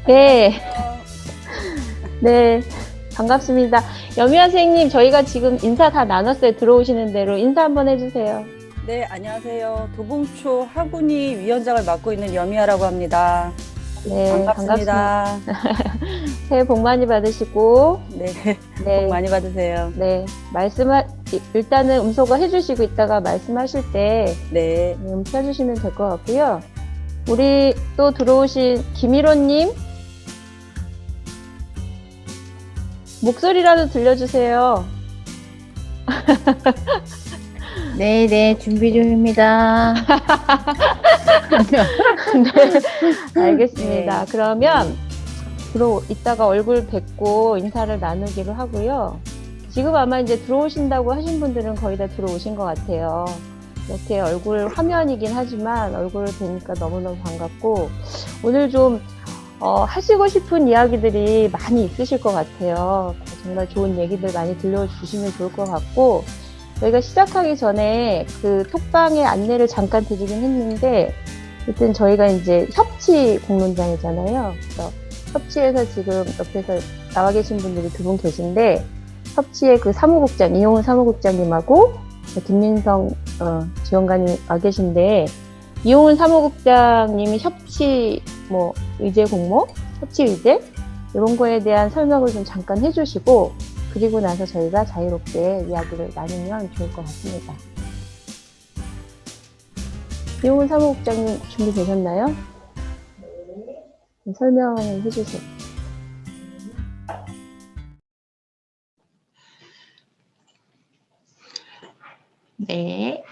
네, 네, 반갑습니다. 여미아 선생님, 저희가 지금 인사 다 나눴어요. 들어오시는 대로 인사 한번 해주세요. 네, 안녕하세요. 도봉초 학운위 위원장을 맡고 있는 여미아라고 합니다. 네, 반갑습니다. 반갑습니다. 새해 복 많이 받으시고, 네, 네, 복 많이 받으세요. 네, 일단은 음소거 해주시고 있다가 말씀하실 때 네, 펴주시면 될 것 같고요. 우리 또 들어오신 김일호님, 목소리라도 들려주세요. 네, 준비 중입니다. 네, 알겠습니다. 네. 그러면 이따가 얼굴 뵙고 인사를 나누기로 하고요. 지금 아마 이제 들어오신다고 하신 분들은 거의 다 들어오신 것 같아요. 이렇게 얼굴 화면이긴 하지만 얼굴을 뵈니까 너무너무 반갑고, 오늘 좀 하시고 싶은 이야기들이 많이 있으실 것 같아요. 정말 좋은 얘기들 많이 들려주시면 좋을 것 같고, 저희가 시작하기 전에 그 톡방의 안내를 잠깐 드리긴 했는데, 일단 저희가 이제 협치 공론장이잖아요. 그래서 협치에서 지금 옆에서 나와 계신 분들이 두 분 계신데, 협치의 그 사무국장, 이용훈 사무국장님하고 김민성 지원관이 와 계신데, 이용훈 사무국장님이 협치 의제 공모, 협치 의제 이런 거에 대한 설명을 좀 잠깐 해주시고, 그리고 나서 저희가 자유롭게 이야기를 나누면 좋을 것 같습니다. 이용훈 사무국장님 준비되셨나요? 네, 설명을 해주세요. 네.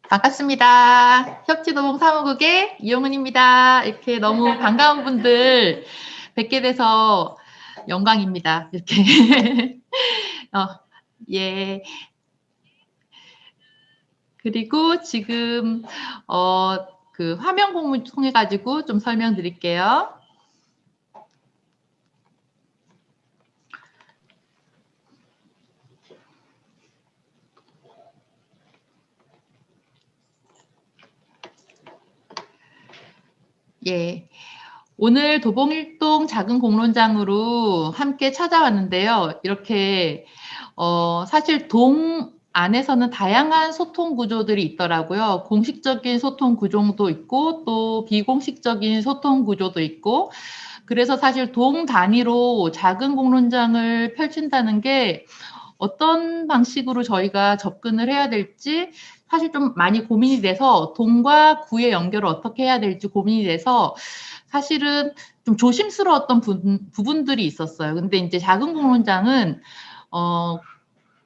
반갑습니다. 협치도봉 사무국의 이용은입니다. 이렇게 너무 반가운 분들 뵙게 돼서 영광입니다. 이렇게. 예. 그리고 지금, 그 화면 공유 통해가지고 좀 설명드릴게요. 예. 오늘 도봉일동 작은 공론장으로 함께 찾아왔는데요. 이렇게, 사실 동 안에서는 다양한 소통 구조들이 있더라고요. 공식적인 소통 구조도 있고, 또 비공식적인 소통 구조도 있고, 그래서 사실 동 단위로 작은 공론장을 펼친다는 게 어떤 방식으로 저희가 접근을 해야 될지 사실 좀 많이 고민이 돼서 동과 구의 연결을 어떻게 해야 될지 고민이 돼서 사실은 좀 조심스러웠던 부분들이 있었어요. 근데 이제 작은 공론장은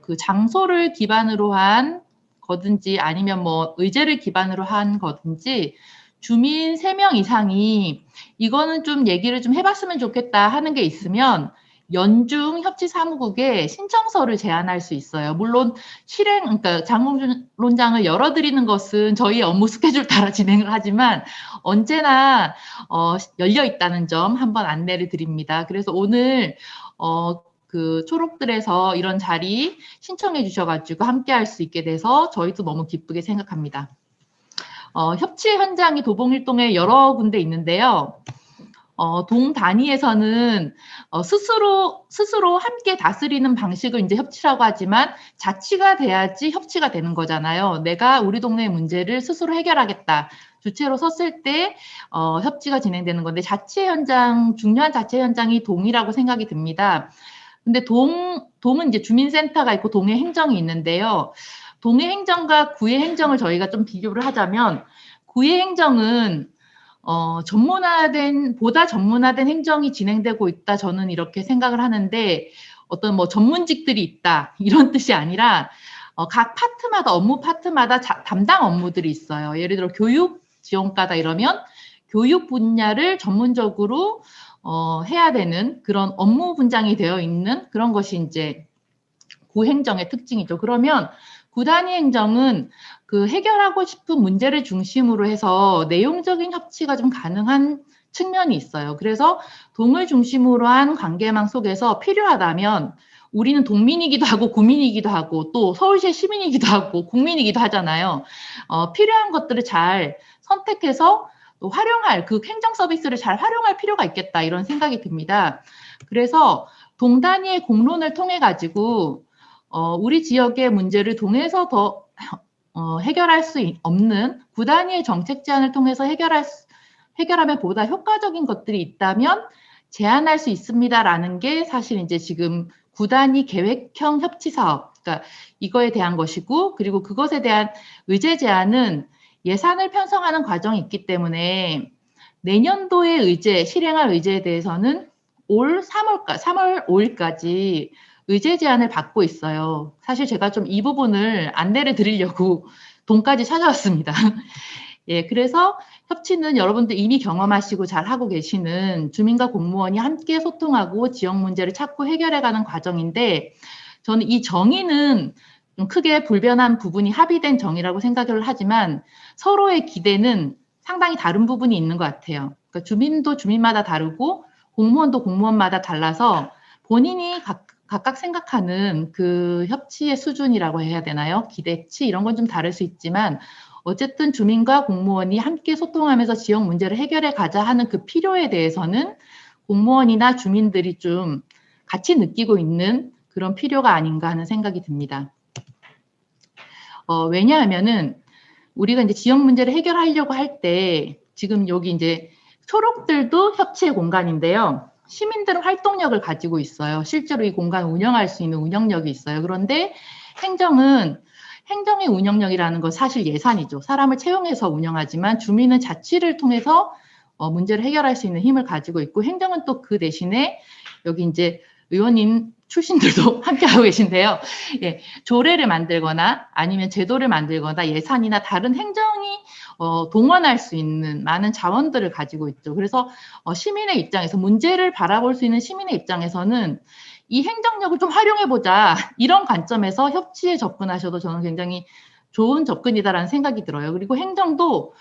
그 장소를 기반으로 한 거든지 아니면 뭐 의제를 기반으로 한 거든지 주민 3명 이상이 이거는 좀 얘기를 좀 해봤으면 좋겠다 하는 게 있으면 연중 협치사무국에 신청서를 제안할 수 있어요. 물론 그러니까 장공론장을 열어드리는 것은 저희 업무 스케줄 따라 진행을 하지만 언제나 열려 있다는 점 한번 안내를 드립니다. 그래서 오늘 그 초록들에서 이런 자리 신청해 주셔가지고 함께 할 수 있게 돼서 저희도 너무 기쁘게 생각합니다. 협치 현장이 도봉일동에 여러 군데 있는데요. 동 단위에서는 스스로 함께 다스리는 방식을 이제 협치라고 하지만 자치가 돼야지 협치가 되는 거잖아요. 내가 우리 동네의 문제를 스스로 해결하겠다. 주체로 섰을 때 협치가 진행되는 건데 중요한 자치 현장이 동이라고 생각이 듭니다. 근데 동은 이제 주민센터가 있고 동의 행정이 있는데요. 동의 행정과 구의 행정을 저희가 좀 비교를 하자면 구의 행정은 보다 전문화된 행정이 진행되고 있다. 저는 이렇게 생각을 하는데 어떤 뭐 전문직들이 있다. 이런 뜻이 아니라 각 업무 파트마다 담당 업무들이 있어요. 예를 들어 교육 지원과다 이러면 교육 분야를 전문적으로 해야 되는 그런 업무 분장이 되어 있는 그런 것이 이제 구행정의 특징이죠. 그러면 구단위 행정은 그 해결하고 싶은 문제를 중심으로 해서 내용적인 협치가 좀 가능한 측면이 있어요. 그래서 동을 중심으로 한 관계망 속에서 필요하다면 우리는 동민이기도 하고 구민이기도 하고 또 서울시의 시민이기도 하고 국민이기도 하잖아요. 필요한 것들을 잘 선택해서 또 활용할 그 행정 서비스를 잘 활용할 필요가 있겠다 이런 생각이 듭니다. 그래서 동 단위의 공론을 통해 가지고 우리 지역의 문제를 동에서 더 해결할 수 없는 구 단위의 정책 제안을 통해서 해결하면 보다 효과적인 것들이 있다면 제안할 수 있습니다라는 게 사실 이제 지금 구 단위 계획형 협치 사업, 그러니까 이거에 대한 것이고, 그리고 그것에 대한 의제 제안은 예산을 편성하는 과정이 있기 때문에 내년도의 의제, 실행할 의제에 대해서는 올 3월 5일까지 의제 제안을 받고 있어요. 사실 제가 좀 이 부분을 안내를 드리려고 동까지 찾아왔습니다. 예, 그래서 협치는 여러분들 이미 경험하시고 잘 하고 계시는 주민과 공무원이 함께 소통하고 지역 문제를 찾고 해결해가는 과정인데, 저는 이 정의는 좀 크게 불변한 부분이 합의된 정의라고 생각을 하지만 서로의 기대는 상당히 다른 부분이 있는 것 같아요. 그러니까 주민도 주민마다 다르고 공무원도 공무원마다 달라서 본인이 각각 생각하는 그 협치의 수준이라고 해야 되나요? 기대치 이런 건 좀 다를 수 있지만 어쨌든 주민과 공무원이 함께 소통하면서 지역 문제를 해결해 가자 하는 그 필요에 대해서는 공무원이나 주민들이 좀 같이 느끼고 있는 그런 필요가 아닌가 하는 생각이 듭니다. 왜냐하면은 우리가 이제 지역 문제를 해결하려고 할 때 지금 여기 이제 초록들도 협치의 공간인데요. 시민들은 활동력을 가지고 있어요. 실제로 이 공간을 운영할 수 있는 운영력이 있어요. 그런데 행정의 운영력이라는 건 사실 예산이죠. 사람을 채용해서 운영하지만 주민은 자치를 통해서 문제를 해결할 수 있는 힘을 가지고 있고, 행정은 또 그 대신에 여기 이제 의원님 출신들도 함께하고 계신데요. 예, 조례를 만들거나 아니면 제도를 만들거나 예산이나 다른 행정이 동원할 수 있는 많은 자원들을 가지고 있죠. 그래서 시민의 입장에서 문제를 바라볼 수 있는 시민의 입장에서는 이 행정력을 좀 활용해보자 이런 관점에서 협치에 접근하셔도 저는 굉장히 좋은 접근이다라는 생각이 들어요. 그리고 행정도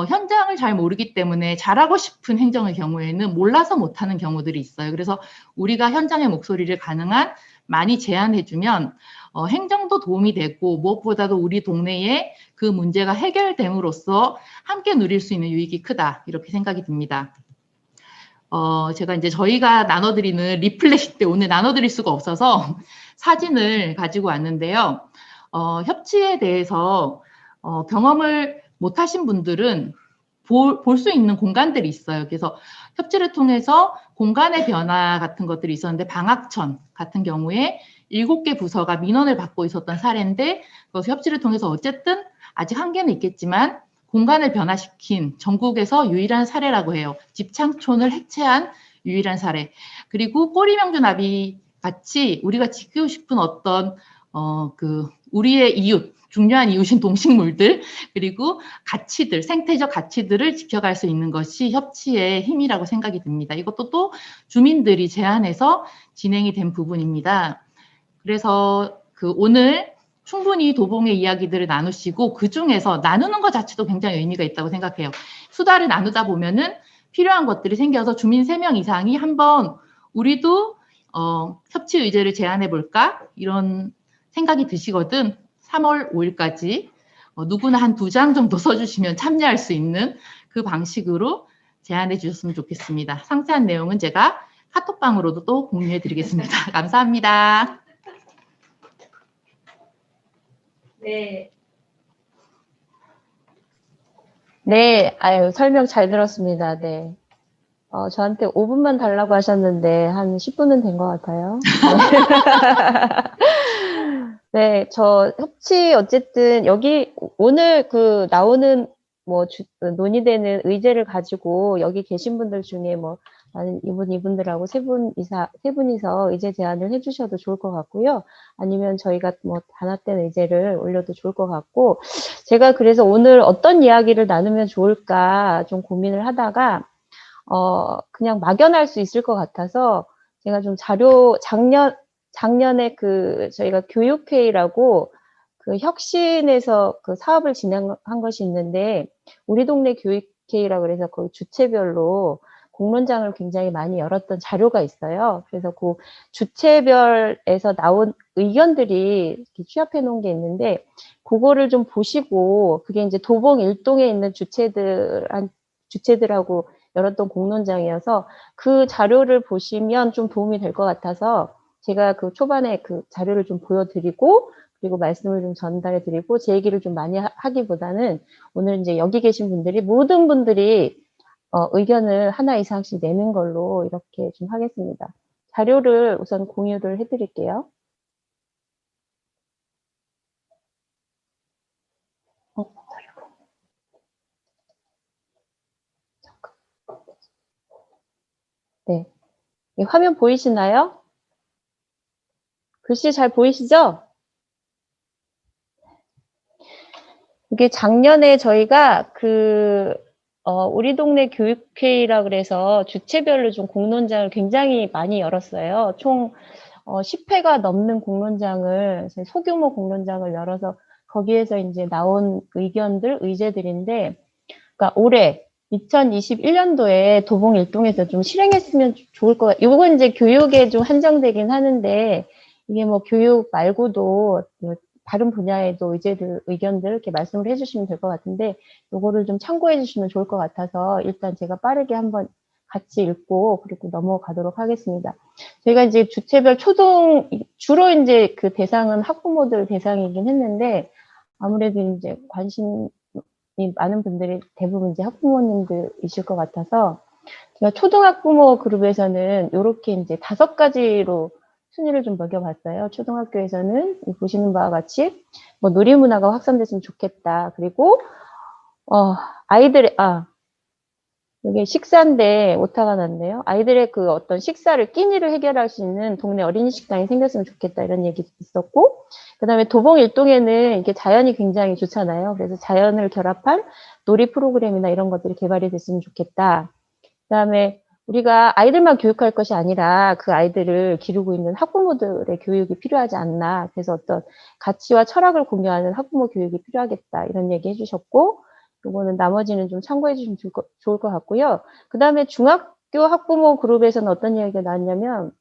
현장을 잘 모르기 때문에 잘하고 싶은 행정의 경우에는 몰라서 못하는 경우들이 있어요. 그래서 우리가 현장의 목소리를 가능한 많이 제안해주면 행정도 도움이 되고 무엇보다도 우리 동네에 그 문제가 해결됨으로써 함께 누릴 수 있는 유익이 크다 이렇게 생각이 듭니다. 제가 이제 저희가 나눠드리는 리플렛 때 오늘 나눠드릴 수가 없어서 사진을 가지고 왔는데요. 협치에 대해서 경험을 못하신 분들은 볼 수 있는 공간들이 있어요. 그래서 협치를 통해서 공간의 변화 같은 것들이 있었는데, 방학천 같은 경우에 7개 부서가 민원을 받고 있었던 사례인데, 그래서 협치를 통해서 어쨌든 아직 한계는 있겠지만 공간을 변화시킨 전국에서 유일한 사례라고 해요. 집창촌을 해체한 유일한 사례. 그리고 꼬리명주 나비 같이 우리가 지키고 싶은 어떤 우리의 이웃, 중요한 이웃인 동식물들, 그리고 가치들, 생태적 가치들을 지켜갈 수 있는 것이 협치의 힘이라고 생각이 듭니다. 이것도 또 주민들이 제안해서 진행이 된 부분입니다. 그래서 오늘 충분히 도봉의 이야기들을 나누시고 그 중에서 나누는 것 자체도 굉장히 의미가 있다고 생각해요. 수다를 나누다 보면은 필요한 것들이 생겨서 주민 3명 이상이 한번 우리도 협치 의제를 제안해 볼까? 이런 생각이 드시거든 3월 5일까지 누구나 한 2장 정도 써주시면 참여할 수 있는 그 방식으로 제안해 주셨으면 좋겠습니다. 상세한 내용은 제가 카톡방으로도 또 공유해 드리겠습니다. 감사합니다. 네. 네, 아유, 설명 잘 들었습니다. 네. 저한테 5분만 달라고 하셨는데, 한 10분은 된 것 같아요. 네, 저 협치 어쨌든 여기 오늘 나오는 논의되는 의제를 가지고 여기 계신 분들 중에 나는 이분들하고 세 분이서 의제 제안을 해주셔도 좋을 것 같고요. 아니면 저희가 단합된 의제를 올려도 좋을 것 같고, 제가 그래서 오늘 어떤 이야기를 나누면 좋을까 좀 고민을 하다가, 그냥 막연할 수 있을 것 같아서 제가 좀 작년에 저희가 교육회의라고 혁신에서 사업을 진행한 것이 있는데, 우리 동네 교육회의라고 그래서 거기 주체별로 공론장을 굉장히 많이 열었던 자료가 있어요. 그래서 그 주체별에서 나온 의견들이 이렇게 취합해 놓은 게 있는데, 그거를 좀 보시고, 그게 이제 도봉 일동에 있는 주체들하고 열었던 공론장이어서 그 자료를 보시면 좀 도움이 될 것 같아서 제가 그 초반에 그 자료를 좀 보여드리고 그리고 말씀을 좀 전달해 드리고 제 얘기를 좀 많이 하기보다는 오늘 이제 여기 계신 분들이 모든 분들이 의견을 하나 이상씩 내는 걸로 이렇게 좀 하겠습니다. 자료를 우선 공유를 해 드릴게요. 네. 이 화면 보이시나요? 글씨 잘 보이시죠? 이게 작년에 저희가 우리 동네 교육회의라 그래서 주체별로 좀 공론장을 굉장히 많이 열었어요. 총 10회가 넘는 공론장을, 소규모 공론장을 열어서 거기에서 이제 나온 의견들, 의제들인데, 그러니까 올해 2021년도에 도봉 일동에서 좀 실행했으면 좋을 것 같아요. 이건 이제 교육에 좀 한정되긴 하는데, 이게 뭐 교육 말고도 다른 분야에도 의견들 이렇게 말씀을 해주시면 될 것 같은데, 요거를 좀 참고해 주시면 좋을 것 같아서 일단 제가 빠르게 한번 같이 읽고 그리고 넘어가도록 하겠습니다. 저희가 이제 주체별 주로 이제 그 대상은 학부모들 대상이긴 했는데, 아무래도 이제 관심이 많은 분들이 대부분 이제 학부모님들이실 것 같아서, 제가 초등학부모 그룹에서는 이렇게 이제 5가지로 순위를 좀 매겨봤어요. 초등학교에서는 보시는 바와 같이 뭐 놀이문화가 확산됐으면 좋겠다. 그리고 여기 식사인데 오타가 났네요. 아이들의 그 어떤 식사를 끼니를 해결할 수 있는 동네 어린이 식당이 생겼으면 좋겠다 이런 얘기 있었고, 그다음에 도봉 일동에는 이게 자연이 굉장히 좋잖아요. 그래서 자연을 결합한 놀이 프로그램이나 이런 것들이 개발이 됐으면 좋겠다. 그다음에 우리가 아이들만 교육할 것이 아니라 그 아이들을 기르고 있는 학부모들의 교육이 필요하지 않나. 그래서 어떤 가치와 철학을 공유하는 학부모 교육이 필요하겠다. 이런 얘기 해주셨고, 요거는 나머지는 좀 참고해 주시면 좋을 것 같고요. 그다음에 중학교 학부모 그룹에서는 어떤 이야기가 나왔냐면,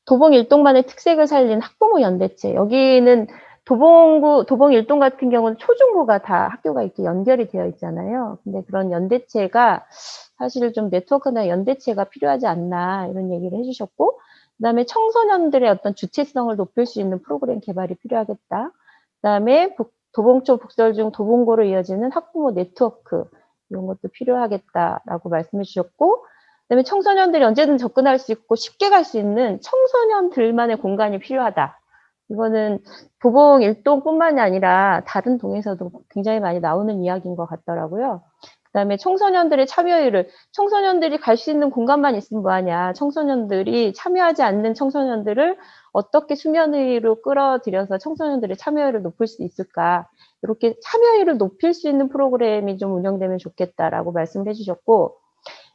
도봉 일동만의 특색을 살린 학부모 연대체. 여기는 도봉 일동 같은 경우는 초중고가 다 학교가 이렇게 연결이 되어 있잖아요. 근데 그런 연대체가 사실 좀 네트워크나 연대체가 필요하지 않나 이런 얘기를 해주셨고, 그다음에 청소년들의 어떤 주체성을 높일 수 있는 프로그램 개발이 필요하겠다. 그다음에 도봉초 북설 중 도봉고로 이어지는 학부모 네트워크 이런 것도 필요하겠다라고 말씀해 주셨고, 그다음에 청소년들이 언제든 접근할 수 있고 쉽게 갈 수 있는 청소년들만의 공간이 필요하다. 이거는 도봉 일동뿐만이 아니라 다른 동에서도 굉장히 많이 나오는 이야기인 것 같더라고요. 그다음에 청소년들의 청소년들이 갈 수 있는 공간만 있으면 뭐하냐. 청소년들이 참여하지 않는 청소년들을 어떻게 수면 위로 끌어들여서 청소년들의 참여율을 높일 수 있을까. 이렇게 참여율을 높일 수 있는 프로그램이 좀 운영되면 좋겠다라고 말씀을 해주셨고,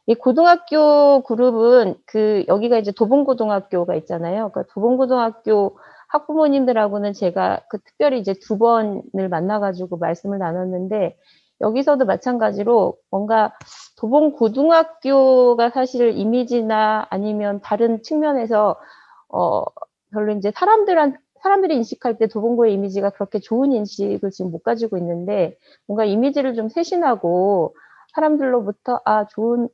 이 고등학교 그룹은 여기가 이제 도봉고등학교가 있잖아요. 그러니까 도봉고등학교 학부모님들하고는 제가 특별히 이제 2번을 만나가지고 말씀을 나눴는데, 여기서도 마찬가지로 뭔가 도봉고등학교가 사실 이미지나 아니면 다른 측면에서 별로 이제 사람들이 인식할 때 도봉고의 이미지가 그렇게 좋은 인식을 지금 못 가지고 있는데, 뭔가 이미지를 좀 쇄신하고 사람들로부터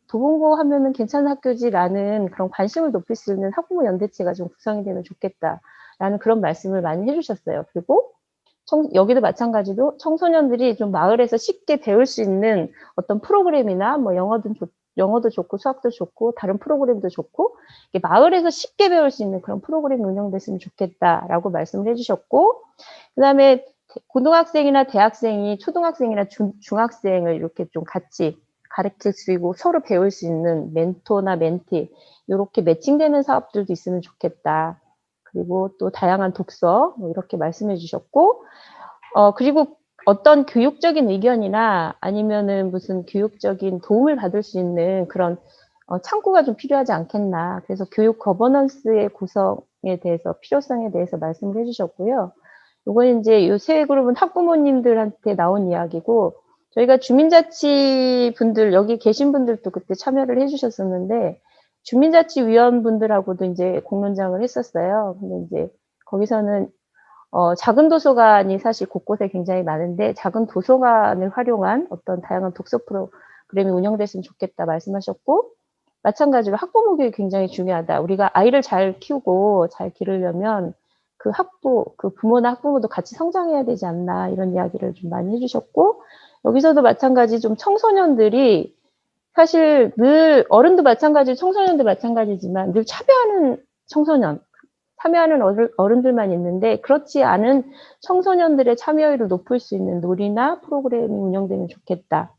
도봉고 하면은 괜찮은 학교지라는 그런 관심을 높일 수 있는 학부모 연대체가 좀 구성이 되면 좋겠다라는 그런 말씀을 많이 해주셨어요. 그리고 여기도 마찬가지로 청소년들이 좀 마을에서 쉽게 배울 수 있는 어떤 프로그램이나 뭐 영어도 좋고 수학도 좋고 다른 프로그램도 좋고 마을에서 쉽게 배울 수 있는 그런 프로그램이 운영됐으면 좋겠다라고 말씀을 해주셨고, 그다음에 고등학생이나 대학생이 초등학생이나 중학생을 이렇게 좀 같이 가르칠 수 있고 서로 배울 수 있는 멘토나 멘티 이렇게 매칭되는 사업들도 있으면 좋겠다. 그리고 또 다양한 독서 이렇게 말씀해 주셨고, 그리고 어떤 교육적인 의견이나 아니면은 무슨 교육적인 도움을 받을 수 있는 그런 창구가 좀 필요하지 않겠나. 그래서 교육 거버넌스의 구성에 대해서 필요성에 대해서 말씀을 해주셨고요. 이건 이제 요 세 그룹은 학부모님들한테 나온 이야기고, 저희가 주민자치 분들 여기 계신 분들도 그때 참여를 해주셨었는데 주민자치위원분들하고도 이제 공론장을 했었어요. 근데 이제 거기서는 작은 도서관이 사실 곳곳에 굉장히 많은데 작은 도서관을 활용한 어떤 다양한 독서 프로그램이 운영됐으면 좋겠다 말씀하셨고, 마찬가지로 학부모 교육이 굉장히 중요하다. 우리가 아이를 잘 키우고 잘 기르려면 그 부모나 학부모도 같이 성장해야 되지 않나, 이런 이야기를 좀 많이 해주셨고, 여기서도 마찬가지 좀 청소년들이 사실 늘 어른도 마찬가지, 청소년도 마찬가지지만 늘 참여하는 어른들만 있는데 그렇지 않은 청소년들의 참여율을 높일 수 있는 놀이나 프로그램이 운영되면 좋겠다.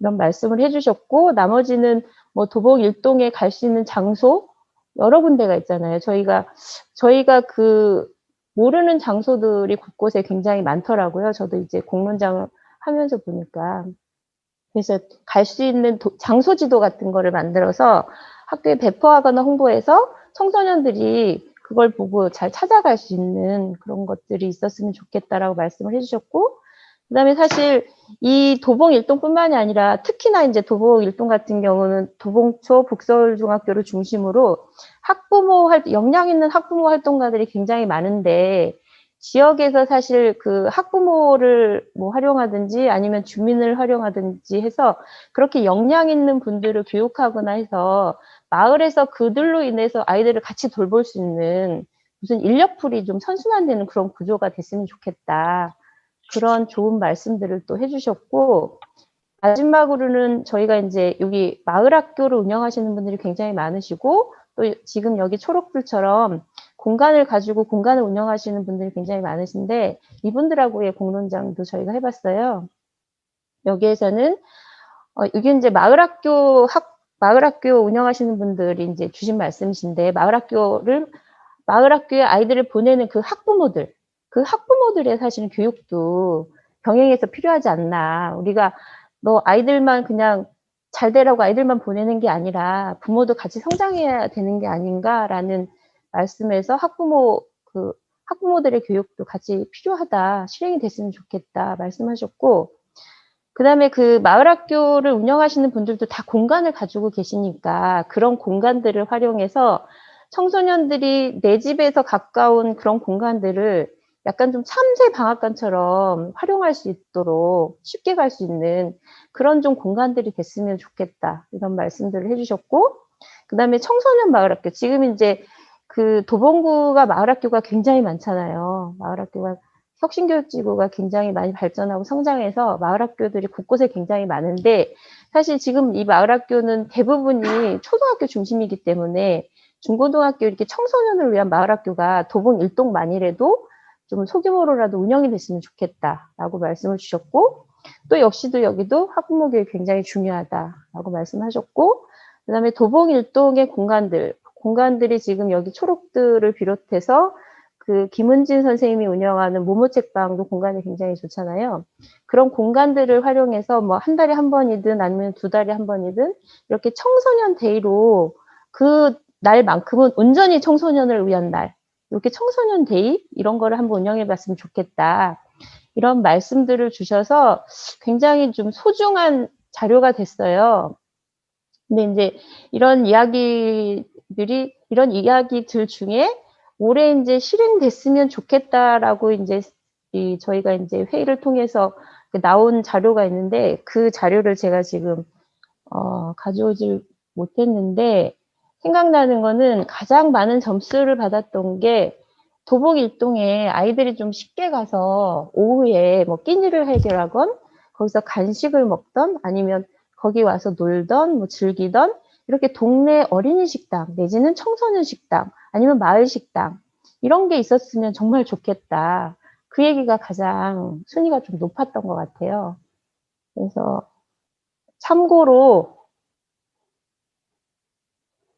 이런 말씀을 해주셨고, 나머지는 뭐 도봉 일동에 갈 수 있는 장소 여러 군데가 있잖아요. 저희가 그 모르는 장소들이 곳곳에 굉장히 많더라고요. 저도 이제 공론장을 하면서 보니까. 그래서 갈 수 있는 장소 지도 같은 거를 만들어서 학교에 배포하거나 홍보해서 청소년들이 그걸 보고 잘 찾아갈 수 있는 그런 것들이 있었으면 좋겠다라고 말씀을 해주셨고, 그다음에 사실 이 도봉 일동뿐만이 아니라 특히나 이제 도봉 일동 같은 경우는 도봉초 북서울중학교를 중심으로 역량 있는 학부모 활동가들이 굉장히 많은데, 지역에서 사실 그 학부모를 뭐 활용하든지 아니면 주민을 활용하든지 해서 그렇게 역량 있는 분들을 교육하거나 해서 마을에서 그들로 인해서 아이들을 같이 돌볼 수 있는 무슨 인력풀이 좀 선순환되는 그런 구조가 됐으면 좋겠다. 그런 좋은 말씀들을 또 해주셨고, 마지막으로는 저희가 이제 여기 마을 학교를 운영하시는 분들이 굉장히 많으시고, 또 지금 여기 초록불처럼 공간을 가지고 공간을 운영하시는 분들이 굉장히 많으신데, 이분들하고의 공론장도 저희가 해봤어요. 여기에서는 이게 이제 마을 학교 운영하시는 분들이 이제 주신 말씀이신데, 마을 학교에 아이들을 보내는 그 학부모들의 사실은 교육도 병행해서 필요하지 않나. 우리가 너 아이들만 그냥 잘 되라고 아이들만 보내는 게 아니라 부모도 같이 성장해야 되는 게 아닌가라는 말씀에서 학부모들의 교육도 같이 필요하다, 실행이 됐으면 좋겠다 말씀하셨고, 그다음에 그 마을 학교를 운영하시는 분들도 다 공간을 가지고 계시니까 그런 공간들을 활용해서 청소년들이 내 집에서 가까운 그런 공간들을 약간 좀 참새 방앗간처럼 활용할 수 있도록 쉽게 갈 수 있는 그런 좀 공간들이 됐으면 좋겠다, 이런 말씀들을 해주셨고, 그다음에 청소년 마을학교, 지금 이제 그 도봉구가 마을학교가 굉장히 많잖아요. 마을학교가 혁신교육지구가 굉장히 많이 발전하고 성장해서 마을학교들이 곳곳에 굉장히 많은데, 사실 지금 이 마을학교는 대부분이 초등학교 중심이기 때문에 중고등학교 이렇게 청소년을 위한 마을학교가 도봉 일동만이라도 좀 소규모로라도 운영이 됐으면 좋겠다라고 말씀을 주셨고, 또 역시도 여기도 학부모 교육 굉장히 중요하다라고 말씀하셨고, 그다음에 도봉 일동의 공간들이 지금 여기 초록들을 비롯해서 그 김은진 선생님이 운영하는 모모책방도 공간이 굉장히 좋잖아요. 그런 공간들을 활용해서 뭐 한 달에 한 번이든 아니면 두 달에 한 번이든 이렇게 청소년 데이로 그 날만큼은 온전히 청소년을 위한 날, 이렇게 청소년 데이 이런 거를 한번 운영해 봤으면 좋겠다, 이런 말씀들을 주셔서 굉장히 좀 소중한 자료가 됐어요. 근데 이제 이런 이야기들 중에 올해 이제 실행됐으면 좋겠다라고 이제 저희가 이제 회의를 통해서 나온 자료가 있는데, 그 자료를 제가 지금 가져오질 못했는데, 생각나는 거는 가장 많은 점수를 받았던 게 도봉 일동에 아이들이 좀 쉽게 가서 오후에 뭐 끼니를 해결하건 거기서 간식을 먹던 아니면 거기 와서 놀던 뭐 즐기던 이렇게 동네 어린이 식당 내지는 청소년 식당 아니면 마을 식당 이런 게 있었으면 정말 좋겠다. 그 얘기가 가장 순위가 좀 높았던 것 같아요. 그래서 참고로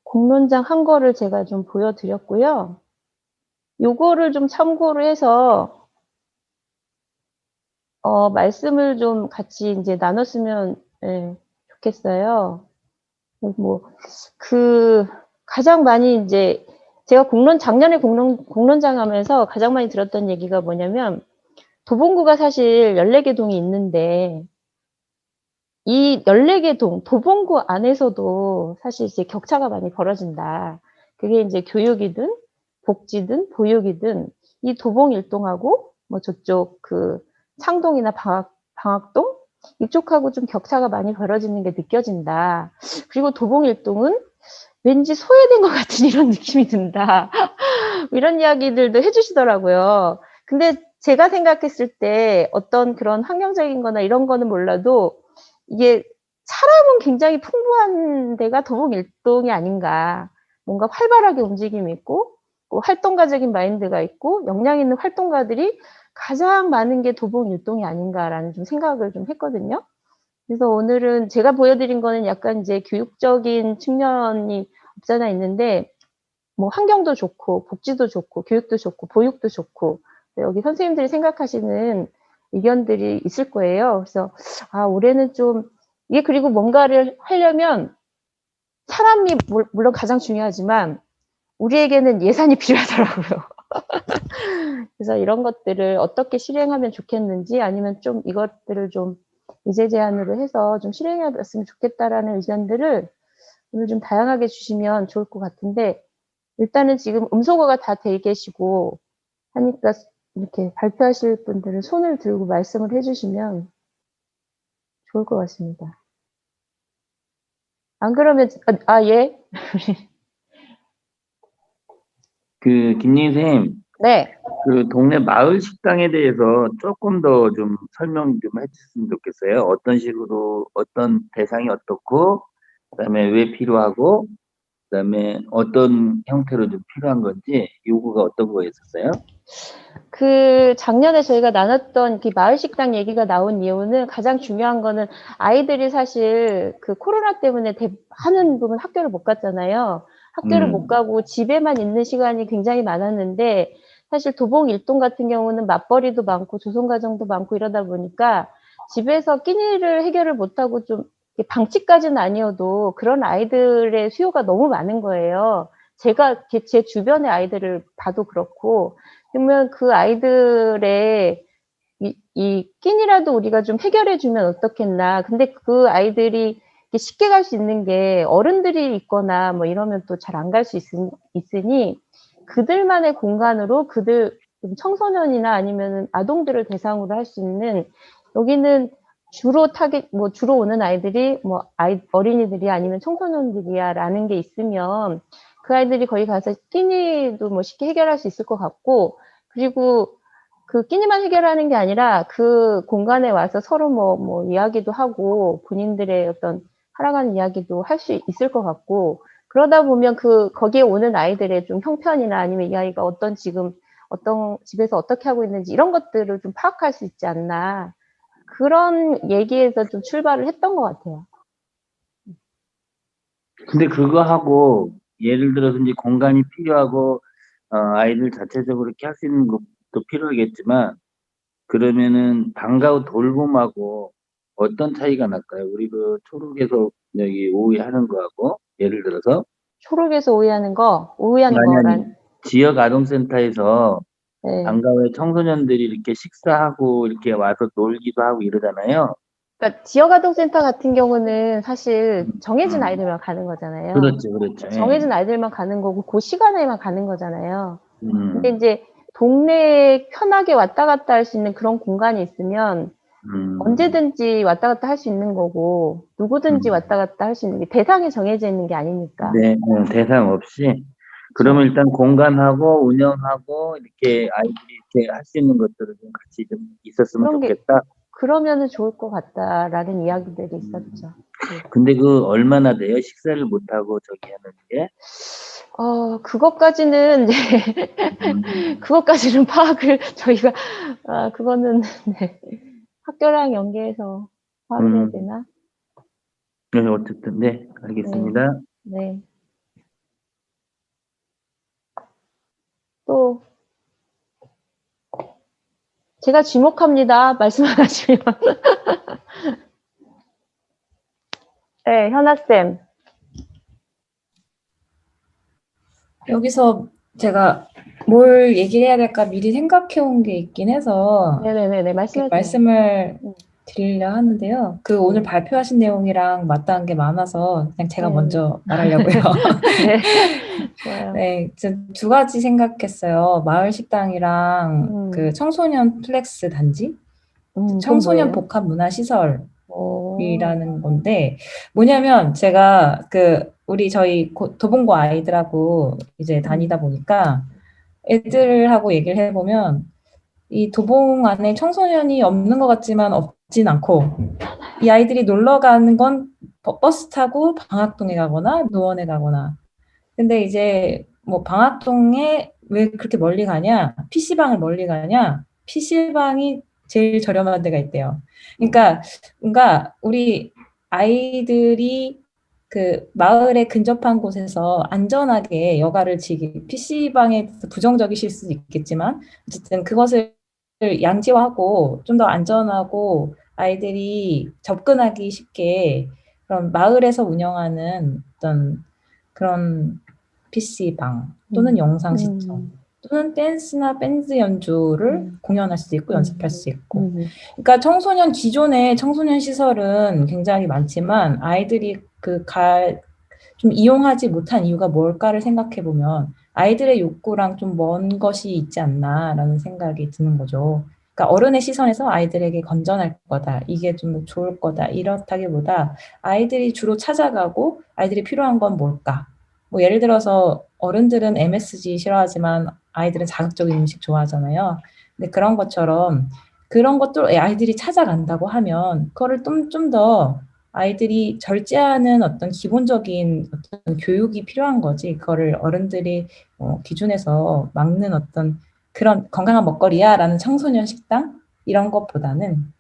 공론장 한 거를 제가 좀 보여드렸고요. 요거를 좀 참고로 해서 말씀을 좀 같이 이제 나눴으면 좋겠어요. 뭐 가장 많이 이제 제가 작년에 공론장 하면서 가장 많이 들었던 얘기가 뭐냐면, 도봉구가 사실 14개 동이 있는데 이 14개 동, 도봉구 안에서도 사실 이제 격차가 많이 벌어진다. 그게 이제 교육이든 복지든 보육이든 이 도봉 일동하고 뭐 저쪽 그 창동이나 방학동 이쪽하고 좀 격차가 많이 벌어지는 게 느껴진다. 그리고 도봉일동은 왠지 소외된 것 같은 이런 느낌이 든다. 이런 이야기들도 해주시더라고요. 근데 제가 생각했을 때 어떤 그런 환경적인 거나 이런 거는 몰라도 이게 사람은 굉장히 풍부한 데가 도봉일동이 아닌가. 뭔가 활발하게 움직임이 있고 활동가적인 마인드가 있고 역량 있는 활동가들이 가장 많은 게 도봉일동이 아닌가라는 좀 생각을 좀 했거든요. 그래서 오늘은 제가 보여드린 거는 약간 이제 교육적인 측면이 없잖아 있는데 뭐 환경도 좋고 복지도 좋고 교육도 좋고 보육도 좋고 여기 선생님들이 생각하시는 의견들이 있을 거예요. 그래서 올해는 좀 이게 그리고 뭔가를 하려면 사람이 물론 가장 중요하지만 우리에게는 예산이 필요하더라고요. 그래서 이런 것들을 어떻게 실행하면 좋겠는지 아니면 좀 이것들을 좀 의제 제안으로 해서 좀 실행해 봤으면 좋겠다라는 의견들을 오늘 좀 다양하게 주시면 좋을 것 같은데 일단은 지금 음소거가 다 돼 계시고 하니까 이렇게 발표하실 분들은 손을 들고 말씀을 해주시면 좋을 것 같습니다. 안 그러면 예. 김예희 선생님, 네. 동네 마을 식당에 대해서 조금 더 좀 설명 좀 해주셨으면 좋겠어요. 어떤 식으로, 어떤 대상이 어떻고, 그다음에 왜 필요하고, 그다음에 어떤 형태로 좀 필요한 건지, 요구가 어떤 거였었어요? 작년에 저희가 나눴던 마을 식당 얘기가 나온 이유는 가장 중요한 거는 아이들이 사실 코로나 때문에 하는 부분 학교를 못 갔잖아요. 학교를 못 가고 집에만 있는 시간이 굉장히 많았는데 사실 도봉일동 같은 경우는 맞벌이도 많고 조선가정도 많고 이러다 보니까 집에서 끼니를 해결을 못하고 좀 방치까지는 아니어도 그런 아이들의 수요가 너무 많은 거예요. 제가 제 주변의 아이들을 봐도 그렇고 그러면 그 아이들의 이 끼니라도 우리가 좀 해결해주면 어떻겠나. 근데 그 아이들이 쉽게 갈 수 있는 게 어른들이 있거나 뭐 이러면 또 잘 안 갈 수 있으니 그들만의 공간으로 그들 청소년이나 아니면 아동들을 대상으로 할 수 있는 여기는 주로 주로 오는 아이들이 어린이들이 아니면 청소년들이야라는 게 있으면 그 아이들이 거기 가서 끼니도 쉽게 해결할 수 있을 것 같고 그리고 그 끼니만 해결하는 게 아니라 그 공간에 와서 서로 이야기도 하고 본인들의 어떤 살아가는 이야기도 할 수 있을 것 같고 그러다 보면 거기에 오는 아이들의 좀 형편이나 아니면 이 아이가 어떤 집에서 어떻게 하고 있는지 이런 것들을 좀 파악할 수 있지 않나 그런 얘기에서 좀 출발을 했던 것 같아요. 근데 그거 하고, 예를 들어서 이제 공간이 필요하고, 아이들 자체적으로 이렇게 할 수 있는 것도 필요하겠지만, 그러면은 방과후 돌봄하고 어떤 차이가 날까요? 우리 초록에서 여기 오해하는 거하고 예를 들어서 초록에서 오해하는 아니 지역 아동센터에서 네. 방과후에 청소년들이 이렇게 식사하고 이렇게 와서 놀기도 하고 이러잖아요. 그러니까 지역아동센터 같은 경우는 사실 정해진 아이들만 가는 거잖아요. 그렇죠. 정해진 아이들만 가는 거고 그 시간에만 가는 거잖아요. 근데 이제 동네에 편하게 왔다 갔다 할 수 있는 그런 공간이 있으면 언제든지 왔다 갔다 할 수 있는 거고 누구든지 왔다 갔다 할 수 있는 게 대상이 정해져 있는 게 아니니까. 네, 대상 없이. 그러면 일단 공간하고 운영하고 이렇게 아이들이 이렇게 할 수 있는 것들을 좀 같이 좀 있었으면 그런 게 좋겠다. 그러면은 좋을 것 같다라는 이야기들이 있었죠. 근데 얼마나 돼요? 식사를 못하고 저기 하는 게? 그것까지는 이제 그것까지는 파악을 저희가 그거는 네. 학교랑 연계해서 파악을 해야 되나? 네, 어쨌든 네, 알겠습니다. 네. 또 제가 지목합니다. 말씀 안 하시면. 네, 현아쌤. 여기서 제가 뭘 얘기를 해야 될까 미리 생각해 온 게 있긴 해서 네네네, 이렇게 말씀하세요. 말씀을 드리려 하는데요. 오늘 발표하신 내용이랑 맞닿은 게 많아서 그냥 제가 먼저 말하려고요. 네, 좋아요. 네, 두 가지 생각했어요. 마을 식당이랑 청소년 플렉스 단지, 청소년 복합 문화 시설 오. 건데, 뭐냐면 제가 저희 도봉고 아이들하고 이제 다니다 보니까 애들하고 얘기를 해보면 이 도봉 안에 청소년이 없는 것 같지만 없진 않고, 이 아이들이 놀러 가는 건 버스 타고 방학동에 가거나 노원에 가거나. 근데 이제 뭐 방학동에 왜 그렇게 멀리 가냐? PC방을 멀리 가냐? PC방이 제일 저렴한 데가 있대요. 그러니까 뭔가 우리 아이들이 그 마을에 근접한 곳에서 안전하게 여가를 PC방에 부정적이실 수도 있겠지만 어쨌든 그것을 양지화하고 좀 더 안전하고 아이들이 접근하기 쉽게 그런 마을에서 운영하는 어떤 그런 PC방 또는 영상 시청 또는 댄스나 밴드 연주를 공연할 수 있고 연습할 수 있고. 그러니까 기존의 청소년 시설은 굉장히 많지만 아이들이 좀 이용하지 못한 이유가 뭘까를 생각해 보면 아이들의 욕구랑 좀 먼 것이 있지 않나라는 생각이 드는 거죠. 그러니까 어른의 시선에서 아이들에게 건전할 거다, 이게 좀 좋을 거다, 이렇다기보다 아이들이 주로 찾아가고 아이들이 필요한 건 뭘까? 뭐 예를 들어서 어른들은 MSG 싫어하지만 아이들은 자극적인 음식 좋아하잖아요. 근데 그런 것처럼 그런 것들 아이들이 찾아간다고 하면 그거를 좀 더 아이들이 절제하는 어떤 기본적인 어떤 교육이 필요한 거지. 그거를 어른들이 기준에서 막는 어떤 그런 건강한 먹거리야라는 청소년 식당 이런 것보다는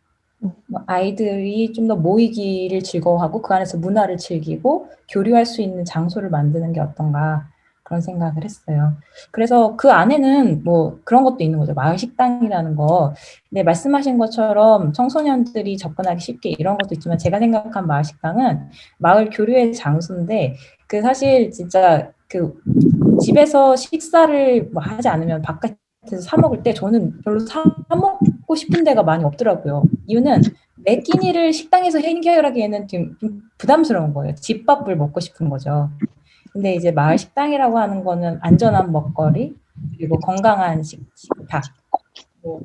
뭐 아이들이 좀 더 모이기를 즐거워하고 그 안에서 문화를 즐기고 교류할 수 있는 장소를 만드는 게 어떤가 그런 생각을 했어요. 그래서 그 안에는 뭐 그런 것도 있는 거죠. 마을 식당이라는 거. 근데 말씀하신 것처럼 청소년들이 접근하기 쉽게 이런 것도 있지만 제가 생각한 마을 식당은 마을 교류의 장소인데 그 사실 진짜 그 집에서 식사를 뭐 하지 않으면 바깥에서 사 먹을 때 저는 별로 사 먹고 싶은 데가 많이 없더라고요. 이유는 매 끼니를 식당에서 해결하기에는 좀 부담스러운 거예요. 집밥을 먹고 싶은 거죠. 근데 이제 마을 식당이라고 하는 거는 안전한 먹거리, 그리고 건강한 식탁, 뭐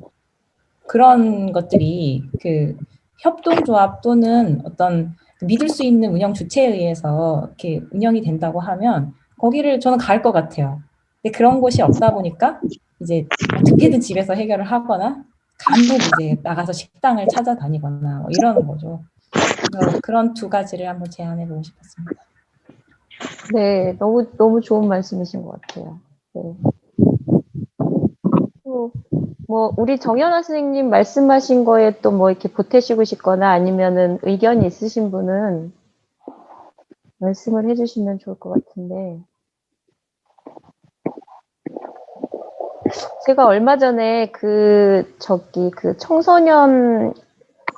그런 것들이 그 협동조합 또는 어떤 믿을 수 있는 운영 주체에 의해서 이렇게 운영이 된다고 하면 거기를 저는 갈 것 같아요. 근데 그런 곳이 없다 보니까 이제 어떻게든 집에서 해결을 하거나 간혹 이제 나가서 식당을 찾아다니거나 뭐 이러는 거죠. 그래서 그런 두 가지를 한번 제안해보고 싶었습니다. 네, 너무 좋은 말씀이신 것 같아요. 네. 또, 뭐, 우리 정연아 선생님 말씀하신 거에 또 뭐 이렇게 보태시고 싶거나 아니면은 의견이 있으신 분은 말씀을 해주시면 좋을 것 같은데. 제가 얼마 전에 그 청소년,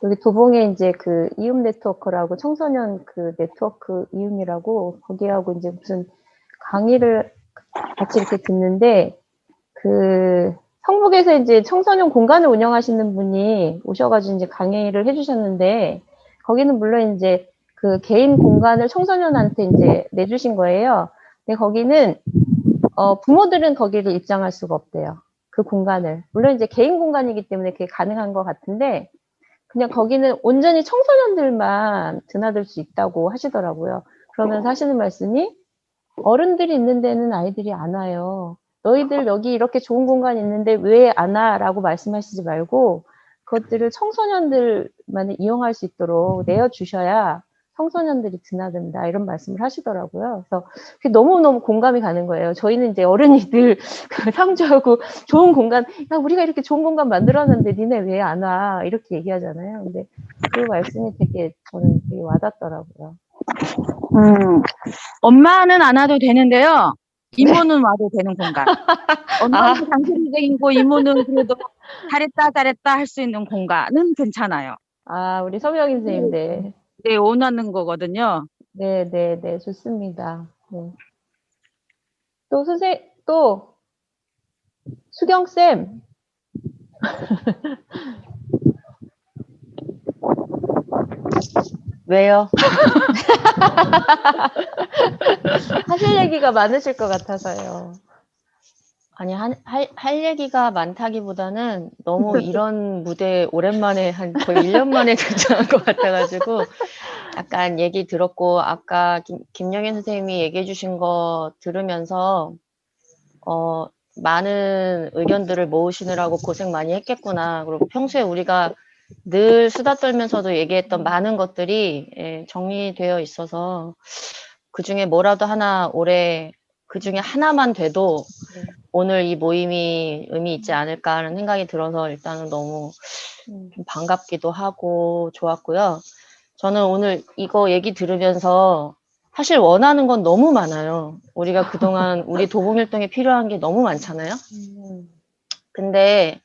여기 도봉에 이제 그 이음 네트워크라고 청소년 그 네트워크 이음이라고 거기하고 이제 무슨 강의를 같이 이렇게 듣는데 그 성북에서 이제 청소년 공간을 운영하시는 분이 오셔가지고 이제 강의를 해주셨는데 거기는 물론 이제 그 개인 공간을 청소년한테 이제 내주신 거예요. 근데 거기는 부모들은 거기를 입장할 수가 없대요. 그 공간을. 물론 이제 개인 공간이기 때문에 그게 가능한 것 같은데 그냥 거기는 온전히 청소년들만 드나들 수 있다고 하시더라고요. 그러면서 하시는 말씀이 어른들이 있는 데는 아이들이 안 와요. 너희들 여기 이렇게 좋은 공간이 있는데 왜 안 와? 라고 말씀하시지 말고 그것들을 청소년들만 이용할 수 있도록 내어주셔야 청소년들이 드나든다 이런 말씀을 하시더라고요. 그래서 그게 너무너무 공감이 가는 거예요. 저희는 이제 어른이들 상주하고 좋은 공간, 야 우리가 이렇게 좋은 공간 만들었는데 니네 왜 안 와? 이렇게 얘기하잖아요. 근데 그 말씀이 저는 되게 와닿더라고요. 엄마는 안 와도 되는데요. 이모는 와도 되는 공간. 엄마는 당신이고 이모는 그래도 잘했다 할 수 있는 공간은 괜찮아요. 아, 우리 서명인 선생님, 네. 네, 원하는 거거든요. 네, 좋습니다. 네. 또, 수경쌤. 왜요? 하실 얘기가 많으실 것 같아서요. 아니, 할 얘기가 많다기보다는 너무 이런 무대 오랜만에 한 거의 1년 만에 등장한 것 같아가지고 약간 얘기 들었고, 아까 김영애 선생님이 얘기해 주신 거 들으면서, 많은 의견들을 모으시느라고 고생 많이 했겠구나. 그리고 평소에 우리가 늘 수다 떨면서도 얘기했던 많은 것들이 예, 정리되어 있어서 그 중에 뭐라도 하나 올해 그 중에 하나만 돼도 오늘 이 모임이 의미 있지 않을까 하는 생각이 들어서 일단은 너무 좀 반갑기도 하고 좋았고요. 저는 오늘 이거 얘기 들으면서 사실 원하는 건 너무 많아요. 우리가 그동안 우리 도봉일동에 필요한 게 너무 많잖아요. 근데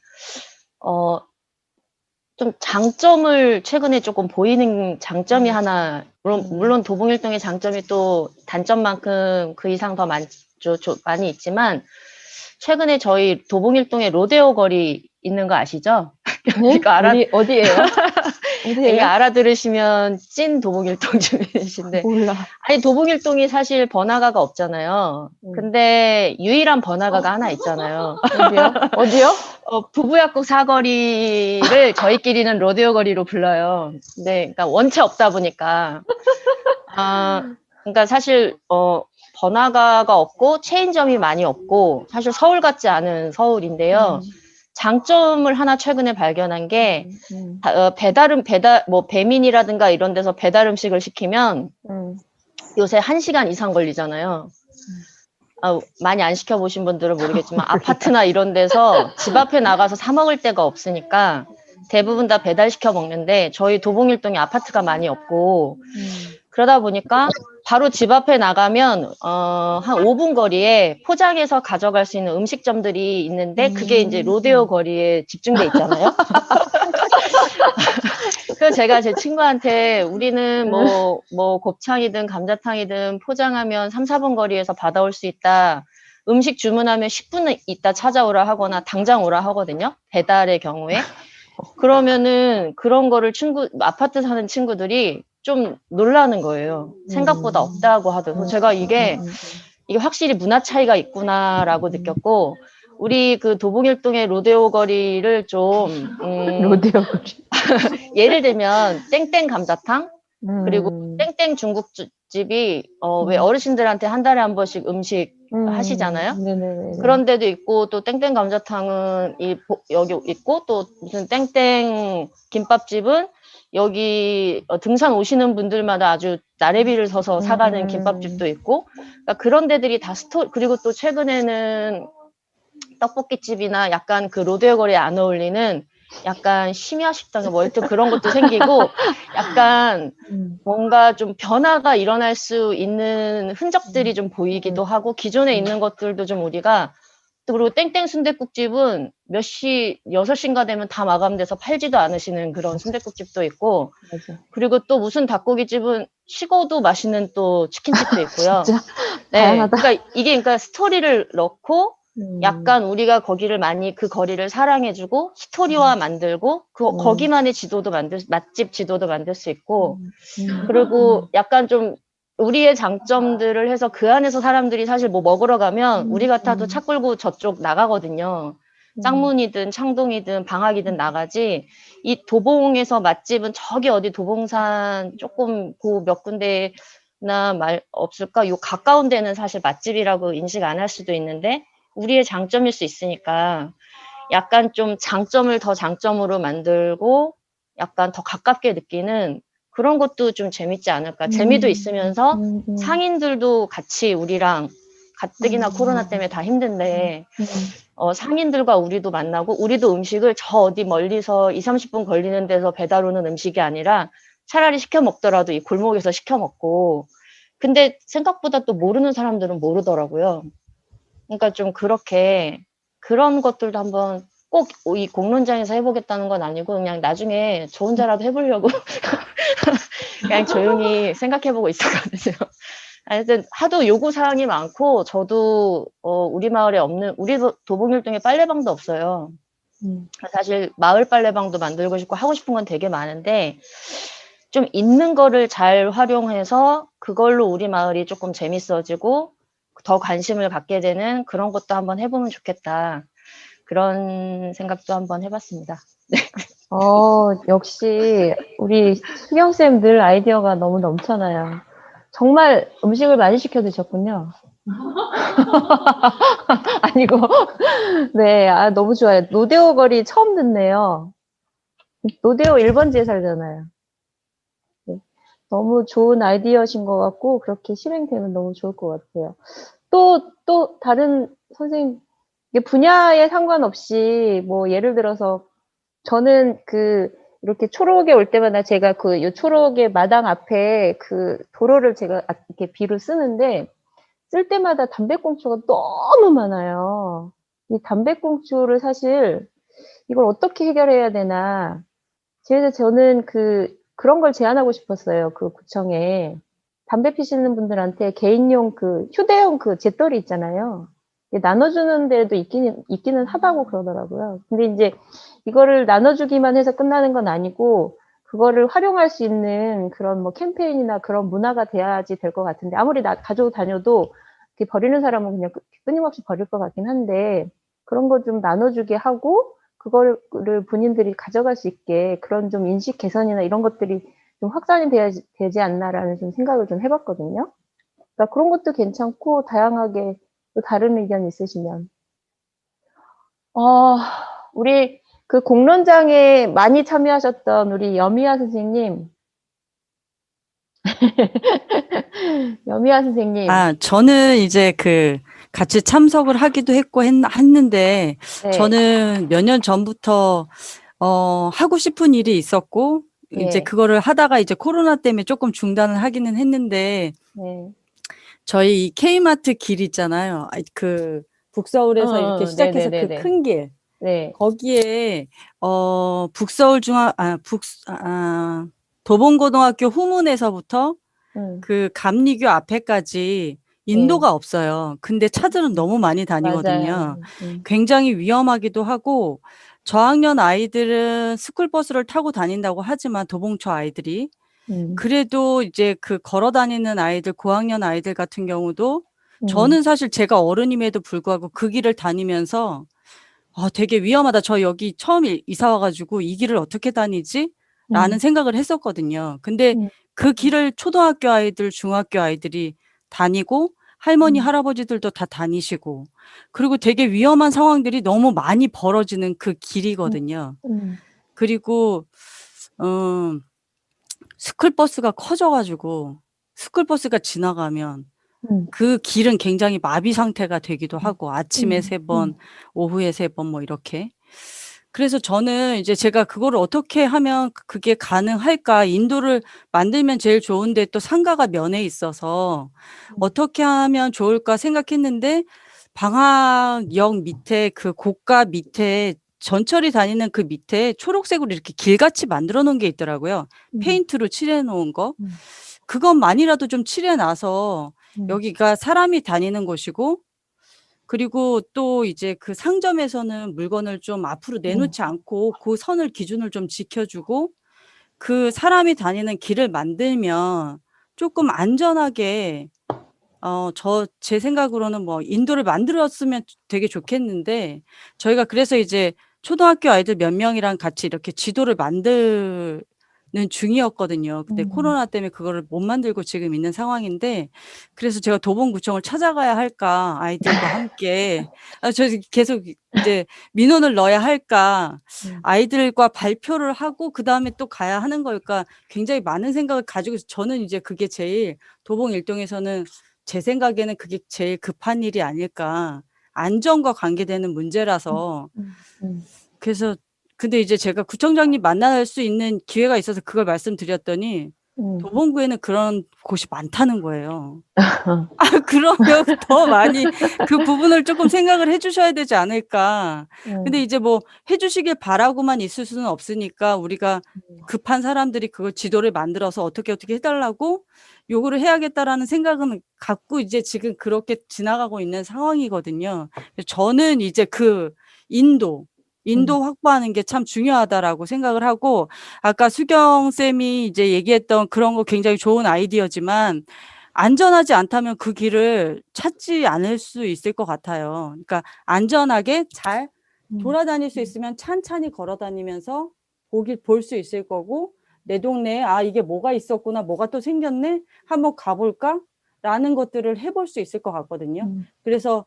좀 장점을 최근에 조금 보이는 장점이 하나, 물론 도봉일동의 장점이 또 단점만큼 그 이상 더 많이 있지만, 최근에 저희 도봉일동에 로데오 거리 있는 거 아시죠? 네? 이거 어디예요? 이거 알아들으시면 찐 도봉일동 주민이신데. 몰라. 아니, 도봉일동이 사실 번화가가 없잖아요. 근데 유일한 번화가가 하나 있잖아요. 어디요? 부부약국 사거리를 저희끼리는 로데오 거리로 불러요. 네, 그러니까 원체 없다 보니까. 그러니까 사실, 번화가가 없고 체인점이 많이 없고 사실 서울 같지 않은 서울인데요. 장점을 하나 최근에 발견한 게 뭐 배민이라든가 이런 데서 배달 음식을 시키면 요새 1시간 이상 걸리잖아요. 많이 안 시켜보신 분들은 모르겠지만 아파트나 이런 데서 집 앞에 나가서 사 먹을 데가 없으니까 대부분 다 배달시켜 먹는데 저희 도봉일동에 아파트가 많이 없고 그러다 보니까 바로 집 앞에 나가면 한 5분 거리에 포장해서 가져갈 수 있는 음식점들이 있는데 그게 이제 로데오 거리에 집중돼 있잖아요. 그래서 제가 제 친구한테 우리는 뭐 곱창이든 감자탕이든 포장하면 3, 4분 거리에서 받아올 수 있다. 음식 주문하면 10분 있다 찾아오라 하거나 당장 오라 하거든요. 배달의 경우에. 그러면은 그런 거를 아파트 사는 친구들이 좀 놀라는 거예요. 생각보다 없다고 하더라고요. 제가 이게 확실히 문화 차이가 있구나라고 느꼈고, 우리 그 도봉일동의 로데오 거리를 좀, 로데오 거리. 예를 들면, 땡땡 감자탕? 그리고 땡땡 중국집이, 왜 어르신들한테 한 달에 한 번씩 음식 하시잖아요? 네네네. 그런 데도 있고, 또 땡땡 감자탕은 여기 있고, 또 무슨 땡땡 김밥집은 여기 등산 오시는 분들마다 아주 나래비를 서서 사가는 김밥집도 있고, 그러니까 그런 데들이 다 그리고 또 최근에는 떡볶이집이나 약간 그 로데오 거리에 안 어울리는 약간 심야 식당, 뭐 하여튼 그런 것도 생기고, 약간 뭔가 좀 변화가 일어날 수 있는 흔적들이 좀 보이기도 하고, 기존에 있는 것들도 좀 우리가, 또 그리고 땡땡 순댓국집은 몇 시, 6시인가 되면 다 마감돼서 팔지도 않으시는 그런 순댓국집도 있고, 그리고 또 무슨 닭고기집은 식어도 맛있는 또 치킨집도 있고요. 진짜 네, 다양하다. 그러니까 스토리를 넣고, 약간 우리가 거기를 많이 그 거리를 사랑해주고 스토리화 만들고 거기만의 지도도 맛집 지도도 만들 수 있고 그리고 약간 좀 우리의 장점들을 해서 그 안에서 사람들이 사실 뭐 먹으러 가면 우리 같아도 차 끌고 저쪽 나가거든요. 쌍문이든 창동이든 방학이든 나가지. 이 도봉에서 맛집은 저기 어디 도봉산 조금 그 몇 군데나 없을까? 요 가까운 데는 사실 맛집이라고 인식 안 할 수도 있는데 우리의 장점일 수 있으니까 약간 좀 장점을 더 장점으로 만들고 약간 더 가깝게 느끼는 그런 것도 좀 재밌지 않을까. 재미도 있으면서 상인들도 같이 우리랑 가뜩이나 코로나 때문에 다 힘든데 상인들과 우리도 만나고 우리도 음식을 저 어디 멀리서 2, 30분 걸리는 데서 배달 오는 음식이 아니라 차라리 시켜 먹더라도 이 골목에서 시켜 먹고 근데 생각보다 또 모르는 사람들은 모르더라고요. 그러니까 좀 그렇게 그런 것들도 한번 꼭 이 공론장에서 해보겠다는 건 아니고 그냥 나중에 저 혼자라도 해보려고 그냥 조용히 생각해보고 있었거든요. 하여튼 하도 요구사항이 많고 저도 우리 마을에 없는 우리 도봉일동에 빨래방도 없어요. 사실 마을 빨래방도 만들고 싶고 하고 싶은 건 되게 많은데 좀 있는 거를 잘 활용해서 그걸로 우리 마을이 조금 재밌어지고 더 관심을 갖게 되는 그런 것도 한번 해보면 좋겠다. 그런 생각도 한번 해봤습니다. 역시 우리 수경쌤 늘 아이디어가 너무 넘쳐나요. 정말 음식을 많이 시켜 드셨군요. 아니고, 네, 너무 좋아요. 노대오 거리 처음 듣네요. 노대오 1번지에 살잖아요. 네, 너무 좋은 아이디어신 것 같고, 그렇게 실행되면 너무 좋을 것 같아요. 또, 다른 선생님, 이게 분야에 상관없이, 뭐, 예를 들어서, 저는 이렇게 초록에 올 때마다 제가 요 초록의 마당 앞에 도로를 제가 이렇게 비로 쓰는데, 쓸 때마다 담배꽁초가 너무 많아요. 이 담배꽁초를 사실 이걸 어떻게 해결해야 되나. 그래서 저는 그런 걸 제안하고 싶었어요. 구청에. 담배 피시는 분들한테 개인용 휴대용 재떨이 있잖아요. 나눠주는 데도 있기는 하다고 그러더라고요. 근데 이제 이거를 나눠주기만 해서 끝나는 건 아니고, 그거를 활용할 수 있는 그런 뭐 캠페인이나 그런 문화가 돼야지 될 것 같은데, 아무리 가지고 다녀도 이렇게 버리는 사람은 그냥 끊임없이 버릴 것 같긴 한데, 그런 거 좀 나눠주게 하고, 그거를 본인들이 가져갈 수 있게 그런 좀 인식 개선이나 이런 것들이 좀 확산이 되지 않나라는 좀 생각을 좀 해봤거든요. 그러니까 그런 것도 괜찮고, 다양하게 또 다른 의견 있으시면. 우리 공론장에 많이 참여하셨던 우리 여미야 선생님. 여미야 선생님. 저는 이제 같이 참석을 하기도 했고 했는데, 네. 저는 몇 년 전부터, 하고 싶은 일이 있었고, 이제 네. 그거를 하다가 이제 코로나 때문에 조금 중단을 하기는 했는데, 네. 저희 이 K마트 길 있잖아요. 북서울에서 이렇게 시작해서 네네네네. 큰 길. 네. 거기에, 도봉고등학교 후문에서부터 감리교 앞에까지 인도가 없어요. 근데 차들은 너무 많이 다니거든요. 맞아요. 굉장히 위험하기도 하고, 저학년 아이들은 스쿨버스를 타고 다닌다고 하지만 도봉초 아이들이 그래도 이제 걸어 다니는 아이들, 고학년 아이들 같은 경우도 저는 사실 제가 어른임에도 불구하고 그 길을 다니면서 되게 위험하다. 저 여기 처음 이사 와가지고 이 길을 어떻게 다니지? 라는 생각을 했었거든요. 근데 그 길을 초등학교 아이들, 중학교 아이들이 다니고 할머니, 할아버지들도 다 다니시고 그리고 되게 위험한 상황들이 너무 많이 벌어지는 그 길이거든요. 그리고 스쿨버스가 커져가지고 스쿨버스가 지나가면 그 길은 굉장히 마비 상태가 되기도 하고 아침에 3번, 오후에 3번 뭐 이렇게. 그래서 저는 이제 제가 그거를 어떻게 하면 그게 가능할까? 인도를 만들면 제일 좋은데 또 상가가 면에 있어서 어떻게 하면 좋을까 생각했는데 방학역 밑에 고가 밑에 전철이 다니는 그 밑에 초록색으로 이렇게 길같이 만들어 놓은 게 있더라고요. 페인트로 칠해 놓은 거. 그것만이라도 좀 칠해 놔서 여기가 사람이 다니는 곳이고 그리고 또 이제 그 상점에서는 물건을 좀 앞으로 내놓지 않고 그 선을 기준을 좀 지켜주고 그 사람이 다니는 길을 만들면 조금 안전하게 제 생각으로는 뭐 인도를 만들었으면 되게 좋겠는데 저희가 그래서 이제 초등학교 아이들 몇 명이랑 같이 이렇게 지도를 만드는 중이었거든요. 근데 코로나 때문에 그거를 못 만들고 지금 있는 상황인데 그래서 제가 도봉구청을 찾아가야 할까 아이들과 함께 저 계속 이제 민원을 넣어야 할까 아이들과 발표를 하고 그 다음에 또 가야 하는 걸까 굉장히 많은 생각을 가지고 저는 이제 그게 제일 도봉 일동에서는 제 생각에는 그게 제일 급한 일이 아닐까. 안전과 관계되는 문제라서. 그래서 근데 이제 제가 구청장님 만날 수 있는 기회가 있어서 그걸 말씀드렸더니 도봉구에는 그런 곳이 많다는 거예요. 그러면 더 많이 그 부분을 조금 생각을 해주셔야 되지 않을까. 근데 이제 뭐 해주시길 바라고만 있을 수는 없으니까 우리가 급한 사람들이 그걸 지도를 만들어서 어떻게 해달라고 요구를 해야겠다라는 생각은 갖고 이제 지금 그렇게 지나가고 있는 상황이거든요. 저는 이제 인도 확보하는 게 참 중요하다라고 생각을 하고 아까 수경 쌤이 이제 얘기했던 그런 거 굉장히 좋은 아이디어지만 안전하지 않다면 그 길을 찾지 않을 수 있을 것 같아요. 그러니까 안전하게 잘 돌아다닐 수 있으면 찬찬히 걸어 다니면서 볼 수 있을 거고, 내 동네에 이게 뭐가 있었구나, 뭐가 또 생겼네, 한번 가볼까? 라는 것들을 해볼 수 있을 것 같거든요. 그래서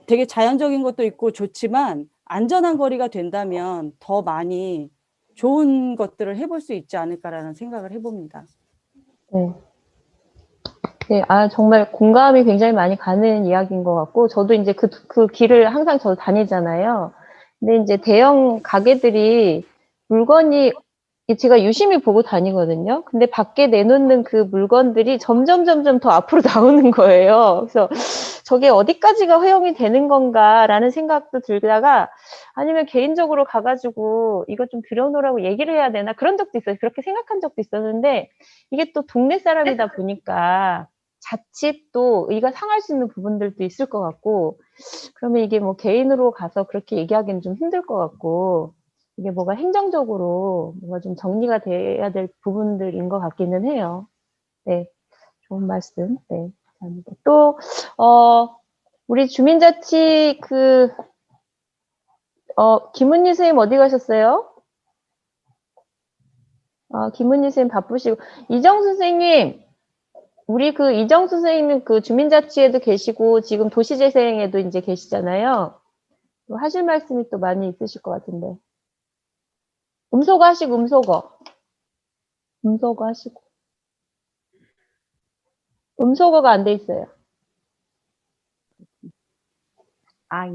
되게 자연적인 것도 있고 좋지만 안전한 거리가 된다면 더 많이 좋은 것들을 해볼 수 있지 않을까라는 생각을 해봅니다. 네. 네, 정말 공감이 굉장히 많이 가는 이야기인 것 같고, 저도 이제 그 길을 항상 저도 다니잖아요. 근데 이제 대형 가게들이 물건이 제가 유심히 보고 다니거든요. 근데 밖에 내놓는 그 물건들이 점점 더 앞으로 나오는 거예요. 그래서 저게 어디까지가 허용이 되는 건가라는 생각도 들다가, 아니면 개인적으로 가가지고 이거 좀 들여놓으라고 얘기를 해야 되나, 그런 적도 있어요. 그렇게 생각한 적도 있었는데, 이게 또 동네 사람이다 보니까 자칫 또 의가 상할 수 있는 부분들도 있을 것 같고, 그러면 이게 뭐 개인으로 가서 그렇게 얘기하기는 좀 힘들 것 같고, 이게 뭐가 행정적으로 뭐가 좀 정리가 돼야 될 부분들인 것 같기는 해요. 네, 좋은 말씀. 네, 감사합니다. 또 우리 주민자치 김은희 선생님 어디 가셨어요? 김은희 선생님 바쁘시고, 이정수 선생님, 우리 이정수 선생님은 주민자치에도 계시고 지금 도시재생에도 이제 계시잖아요. 하실 말씀이 또 많이 있으실 것 같은데. 음소거 하시고, 음소거 하시고. 음소거가 안 돼 있어요.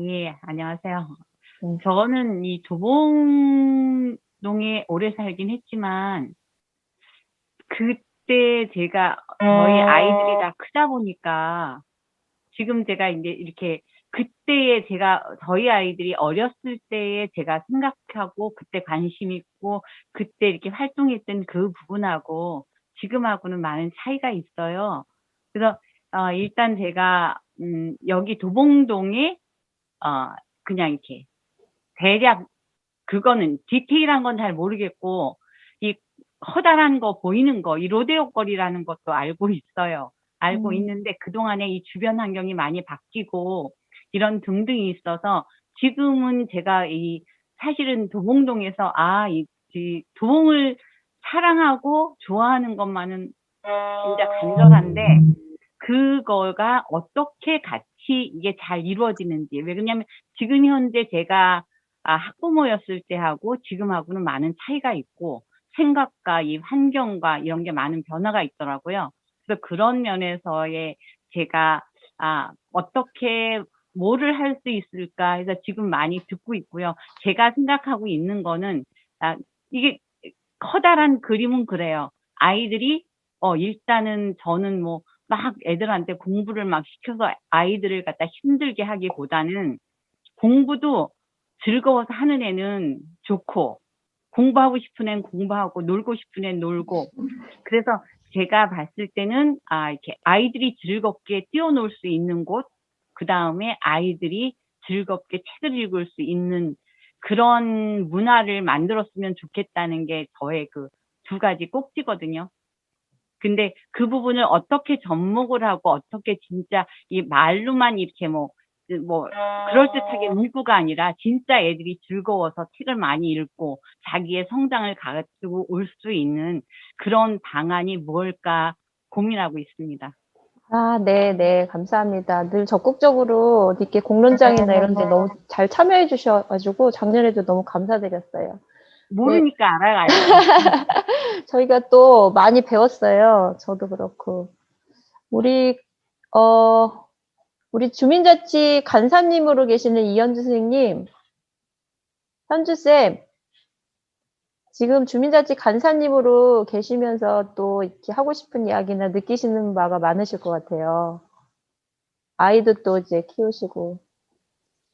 예, 안녕하세요. 네. 저는 이 도봉동에 오래 살긴 했지만, 그때 제가 저희 아이들이 다 크다 보니까, 지금 제가 이제 이렇게 그때에 저희 아이들이 어렸을 때에 제가 생각하고, 그때 관심 있고, 그때 이렇게 활동했던 그 부분하고, 지금하고는 많은 차이가 있어요. 그래서, 일단 제가, 여기 도봉동에, 그냥 이렇게, 대략, 그거는 디테일한 건 잘 모르겠고, 이 커다란 거 보이는 거, 이 로데오 거리라는 것도 알고 있어요. 알고 있는데 그동안에 이 주변 환경이 많이 바뀌고 이런 등등이 있어서 지금은 제가 사실은 도봉동에서 이 도봉을 사랑하고 좋아하는 것만은 진짜 간절한데, 그거가 어떻게 같이 이게 잘 이루어지는지. 왜냐면 지금 현재 제가 학부모였을 때하고 지금하고는 많은 차이가 있고, 생각과 이 환경과 이런 게 많은 변화가 있더라고요. 그래서 그런 면에서의 제가 어떻게 뭐를 할 수 있을까 해서 지금 많이 듣고 있고요. 제가 생각하고 있는 거는 이게 커다란 그림은 그래요. 아이들이 일단은 저는 뭐 막 애들한테 공부를 막 시켜서 아이들을 갖다 힘들게 하기보다는, 공부도 즐거워서 하는 애는 좋고, 공부하고 싶은 애는 공부하고, 놀고 싶은 애는 놀고. 그래서 제가 봤을 때는 이렇게 아이들이 즐겁게 뛰어놀 수 있는 곳, 그 다음에 아이들이 즐겁게 책을 읽을 수 있는 그런 문화를 만들었으면 좋겠다는 게 저의 그 두 가지 꼭지거든요. 근데 그 부분을 어떻게 접목을 하고, 어떻게 진짜 이 말로만 이렇게 그럴듯하게 문구가 아니라 진짜 애들이 즐거워서 책을 많이 읽고 자기의 성장을 가지고 올 수 있는 그런 방안이 뭘까 고민하고 있습니다. 네, 감사합니다. 늘 적극적으로 이렇게 공론장이나 이런 데 너무 잘 참여해 주셔가지고 작년에도 너무 감사드렸어요. 모르니까 알아가요. 저희가 또 많이 배웠어요. 저도 그렇고. 우리 주민자치 간사님으로 계시는 이현주 선생님, 현주쌤, 지금 주민자치 간사님으로 계시면서 또 이렇게 하고 싶은 이야기나 느끼시는 바가 많으실 것 같아요. 아이도 또 이제 키우시고.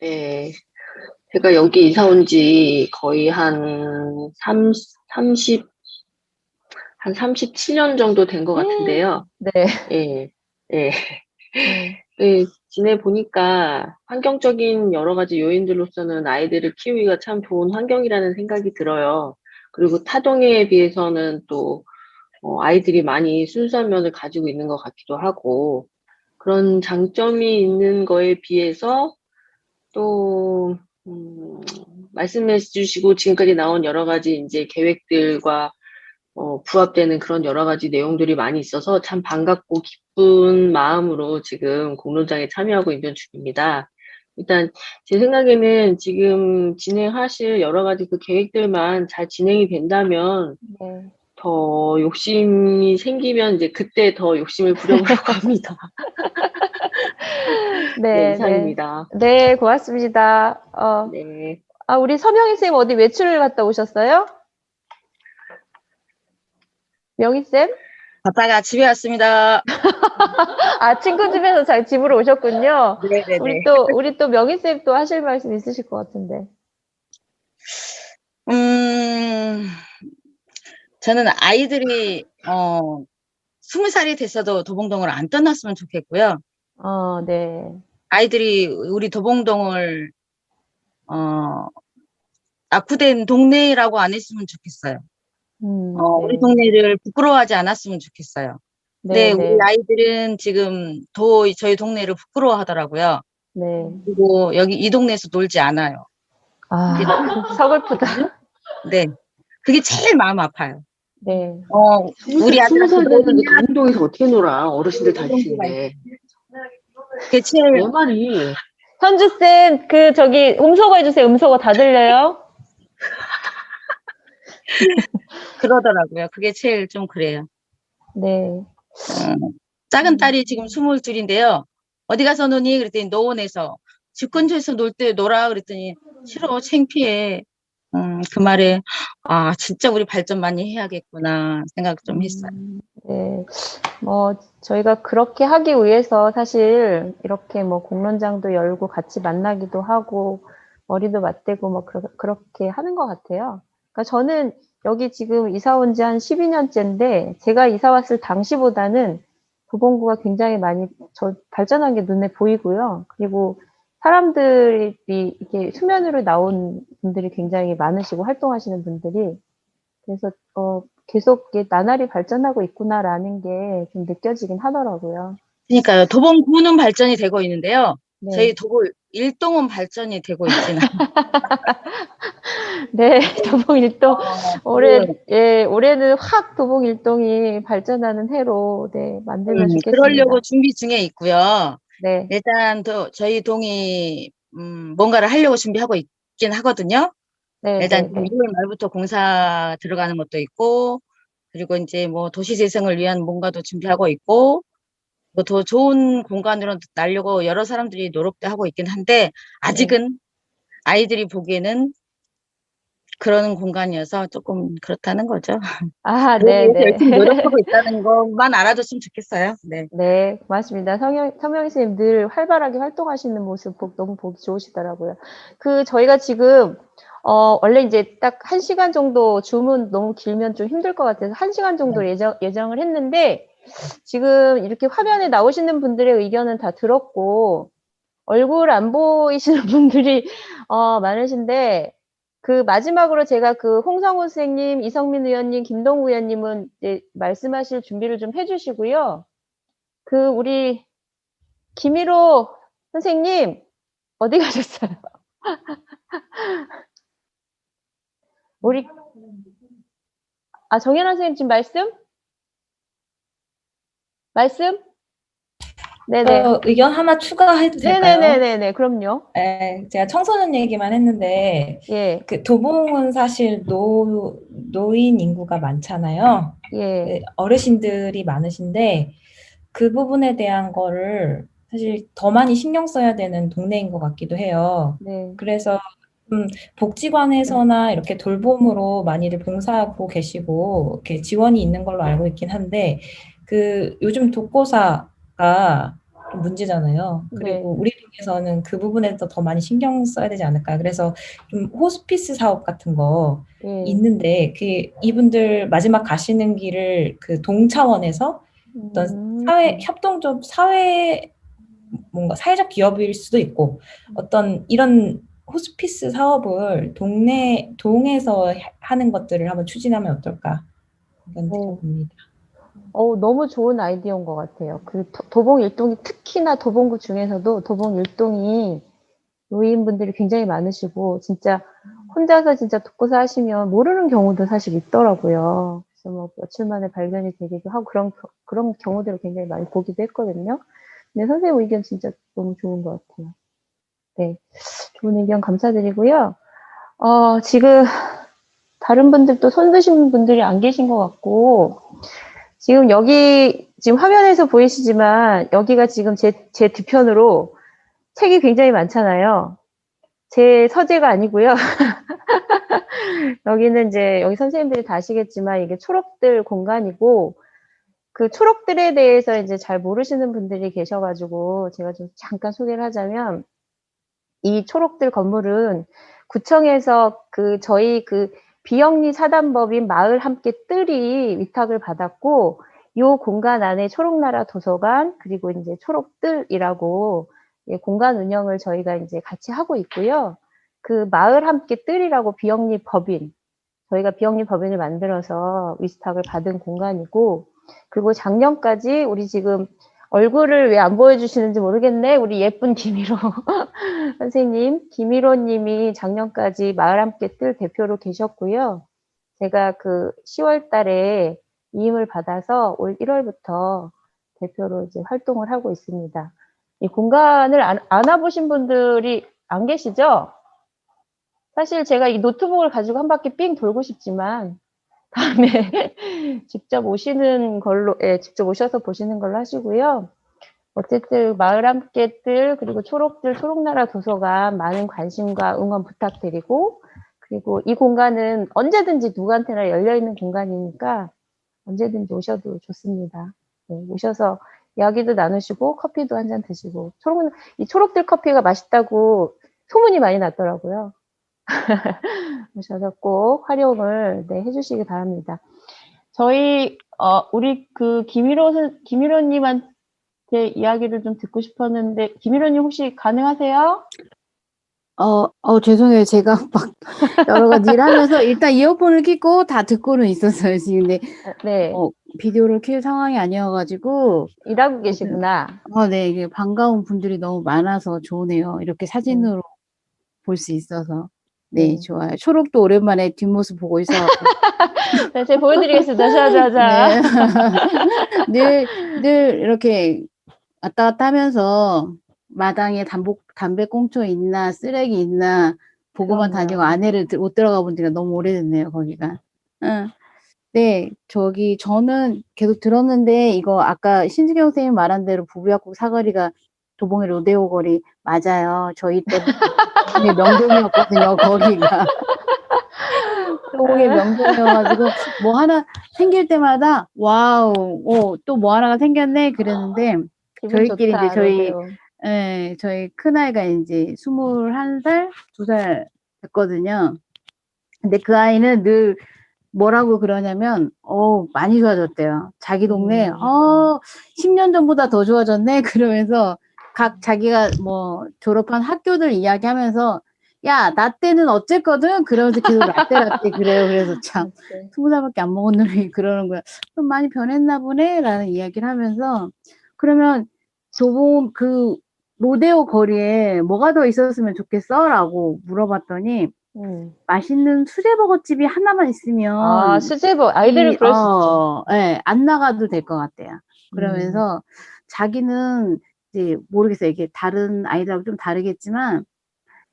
네. 제가 여기 이사 온 지 거의 한 37년 정도 된 것 같은데요. 네. 예, 예. 네, 지내보니까 환경적인 여러 가지 요인들로서는 아이들을 키우기가 참 좋은 환경이라는 생각이 들어요. 그리고 타동에 비해서는 또 아이들이 많이 순수한 면을 가지고 있는 것 같기도 하고, 그런 장점이 있는 거에 비해서 또, 말씀해 주시고 지금까지 나온 여러 가지 이제 계획들과 부합되는 그런 여러 가지 내용들이 많이 있어서 참 반갑고 기쁜 마음으로 지금 공론장에 참여하고 있는 중입니다. 일단 제 생각에는 지금 진행하실 여러 가지 그 계획들만 잘 진행이 된다면 네. 더 욕심이 생기면 이제 그때 더 욕심을 부려보려고 합니다. 네, 네, 네. 이상입니다. 네, 고맙습니다. 네. 우리 서명희 쌤 어디 외출을 갔다 오셨어요? 명희 쌤? 갔다가 집에 왔습니다. 친구 집에서 잘 집으로 오셨군요. 네네네. 우리 또 명희 쌤 또 하실 말씀 있으실 것 같은데. 저는 아이들이 20살이 됐어도 도봉동을 안 떠났으면 좋겠고요. 네. 아이들이 우리 도봉동을 낙후된 동네라고 안 했으면 좋겠어요. 우리 네. 동네를 부끄러워하지 않았으면 좋겠어요. 네, 근데 우리 네. 아이들은 지금 저희 동네를 부끄러워하더라고요. 네. 그리고 여기 이 동네에서 놀지 않아요. 서글프다. 네, 그게 제일 마음 아파요. 네. 우리 20살 아들한테 되는데 도봉동에서 어떻게 놀아? 어르신들 다 있는데. 그게 제일 내 말이. 현주 쌤, 저기 음소거 해주세요. 음소거 다 들려요? 그러더라고요. 그게 제일 좀 그래요. 네. 작은 딸이 지금 22인데요. 어디 가서 노니? 그랬더니 노원에서 집 근처에서 놀 때 놀아 그랬더니 싫어 창피해. 그 말에 진짜 우리 발전 많이 해야겠구나 생각 좀 했어요. 네. 저희가 그렇게 하기 위해서 사실 이렇게 공론장도 열고 같이 만나기도 하고 머리도 맞대고 그렇게 하는 것 같아요. 그러니까 저는 여기 지금 이사 온 지 한 12년째인데 제가 이사 왔을 당시보다는 도봉구가 굉장히 많이 발전한 게 눈에 보이고요. 그리고 사람들이 이렇게 수면으로 나온 분들이 굉장히 많으시고 활동하시는 분들이 그래서 계속 나날이 발전하고 있구나라는 게 좀 느껴지긴 하더라고요. 그러니까요. 도봉구는 발전이 되고 있는데요. 네. 저희 도봉 일동은 발전이 되고 있지는 네, 도봉 일동 올해는 확 도봉 일동이 발전하는 해로 만들면 좋겠습니다. 그러려고 준비 중에 있고요. 네. 일단 저희 동이 뭔가를 하려고 준비하고 있긴 하거든요. 네, 일단 네, 네. 6월 말부터 공사 들어가는 것도 있고, 그리고 이제 도시 재생을 위한 뭔가도 준비하고 있고, 더 좋은 공간으로 나려고 여러 사람들이 노력도 하고 있긴 한데, 아직은 아이들이 보기에는 그런 공간이어서 조금 그렇다는 거죠. 네, 네. 열심히 노력하고 있다는 것만 알아줬으면 좋겠어요. 네. 네, 고맙습니다. 서명희 선생님 늘 활발하게 활동하시는 모습 너무 보기 좋으시더라고요. 저희가 지금 원래 이제 딱 1시간 정도 줌은 너무 길면 좀 힘들 것 같아서 1시간 정도 예정을 했는데 지금 이렇게 화면에 나오시는 분들의 의견은 다 들었고 얼굴 안 보이시는 분들이 많으신데 마지막으로 제가 홍성우 선생님, 이성민 의원님, 김동우 의원님은 이제 말씀하실 준비를 좀 해주시고요. 우리 김일호 선생님 어디 가셨어요? 우리 정연아 선생님 지금 말씀? 네네. 의견 하나 추가해도 될까요? 네네네네. 그럼요. 네, 제가 청소년 얘기만 했는데 예. 도봉은 사실 노인 인구가 많잖아요. 예. 어르신들이 많으신데 그 부분에 대한 거를 사실 더 많이 신경 써야 되는 동네인 것 같기도 해요. 네. 그래서 복지관에서나 이렇게 돌봄으로 많이들 봉사하고 계시고 이렇게 지원이 있는 걸로 알고 있긴 한데 요즘 독고사가 좀 문제잖아요. 그리고 우리 동에서는 그 부분에서 더 많이 신경 써야 되지 않을까. 그래서 좀 호스피스 사업 같은 거 있는데 이분들 마지막 가시는 길을 동 차원에서 어떤 뭔가 사회적 기업일 수도 있고 어떤 이런 호스피스 사업을 동에서 하는 것들을 한번 추진하면 어떨까 봅니다. 너무 좋은 아이디어인 것 같아요. 그 도봉 일동이 특히나 도봉구 중에서도 도봉 일동이 노인분들이 굉장히 많으시고 진짜 혼자서 진짜 독거사 하시면 모르는 경우도 사실 있더라고요. 그래서 뭐 며칠 만에 발견이 되기도 하고 그런 경우들을 굉장히 많이 보기도 했거든요. 근데 선생님 의견 진짜 너무 좋은 것 같아요. 네, 좋은 의견 감사드리고요. 지금 다른 분들도 손 드신 분들이 안 계신 것 같고 지금 지금 화면에서 보이시지만 여기가 지금 제 뒤편으로 책이 굉장히 많잖아요. 제 서재가 아니고요. 여기는 이제 여기 선생님들이 다 아시겠지만 이게 초록들 공간이고 그 초록들에 대해서 이제 잘 모르시는 분들이 계셔가지고 제가 좀 잠깐 소개를 하자면 이 초록들 건물은 구청에서 저희 비영리 사단법인 마을 함께 뜰이 위탁을 받았고 이 공간 안에 초록나라 도서관 그리고 이제 초록뜰이라고 공간 운영을 저희가 이제 같이 하고 있고요. 그 마을 함께 뜰이라고 비영리 법인 저희가 비영리 법인을 만들어서 위탁을 받은 공간이고 그리고 작년까지 우리 지금 얼굴을 왜 안 보여주시는지 모르겠네. 우리 예쁜 김희로 선생님, 김희로 님이 작년까지 마을 함께 뜰 대표로 계셨고요. 제가 10월 달에 위임을 받아서 올 1월부터 대표로 이제 활동을 하고 있습니다. 이 공간을 안 와보신 분들이 안 계시죠? 사실 제가 이 노트북을 가지고 한 바퀴 삥 돌고 싶지만 다음에 직접 오시는 걸로, 직접 오셔서 보시는 걸로 하시고요. 어쨌든 마을 함께 뜰 그리고 초록들 초록나라 도서관 많은 관심과 응원 부탁드리고 그리고 이 공간은 언제든지 누구한테나 열려있는 공간이니까 언제든지 오셔도 좋습니다. 네, 오셔서 이야기도 나누시고 커피도 한 잔 드시고 이 초록들 커피가 맛있다고 소문이 많이 났더라고요. 오셔서 꼭 활용을 해주시기 바랍니다. 저희 우리 김희로님한테 이야기를 좀 듣고 싶었는데 김희로님 혹시 가능하세요? 죄송해요. 제가 막 여러 가지 일하면서 일단 이어폰을 끼고 다 듣고는 있었어요. 지금 근데 네. 비디오를 켤 상황이 아니어가지고 일하고 계시구나. 네, 이게 반가운 분들이 너무 많아서 좋으네요. 이렇게 사진으로 볼 수 있어서. 네, 좋아요. 초록도 오랜만에 뒷모습 보고 있어서. 네, 제가 보여드리겠습니다. 자자자. 네. 늘 이렇게 왔다 갔다 하면서 마당에 담배꽁초 있나 쓰레기 있나 보고만 그럼요. 다니고 안에를 못 들어가 본 지가 너무 오래됐네요, 거기가. 네, 저는 계속 들었는데 이거 아까 신지경 선생님 말한 대로 부부약국 사거리가 도봉의 로데오 거리 맞아요. 저희 때 도봉의 명동이었거든요, 거기가. 도봉의 명동이어가지고 뭐 하나 생길 때마다 와우, 또 뭐 하나가 생겼네 그랬는데 저희끼리 좋다, 이제 로데오. 저희 큰아이가 이제 21살, 2살 됐거든요. 근데 그 아이는 늘 뭐라고 그러냐면, 많이 좋아졌대요. 자기 동네, 10년 전보다 더 좋아졌네? 그러면서 자기가 뭐 졸업한 학교들 이야기하면서, 야, 나 때는 어쨌거든? 그러면서 계속 라떼 그래요. 그래서 참, 20살밖에 안 먹은 놈이 그러는 거야. 좀 많이 변했나 보네? 라는 이야기를 하면서, 그러면 도봉 로데오 거리에 뭐가 더 있었으면 좋겠어? 라고 물어봤더니, 맛있는 수제버거집이 하나만 있으면 수제버 아이들은 그럴 수 있죠. 안 나가도 될 것 같대요. 그러면서 자기는 이제 모르겠어요. 이게 다른 아이들하고 좀 다르겠지만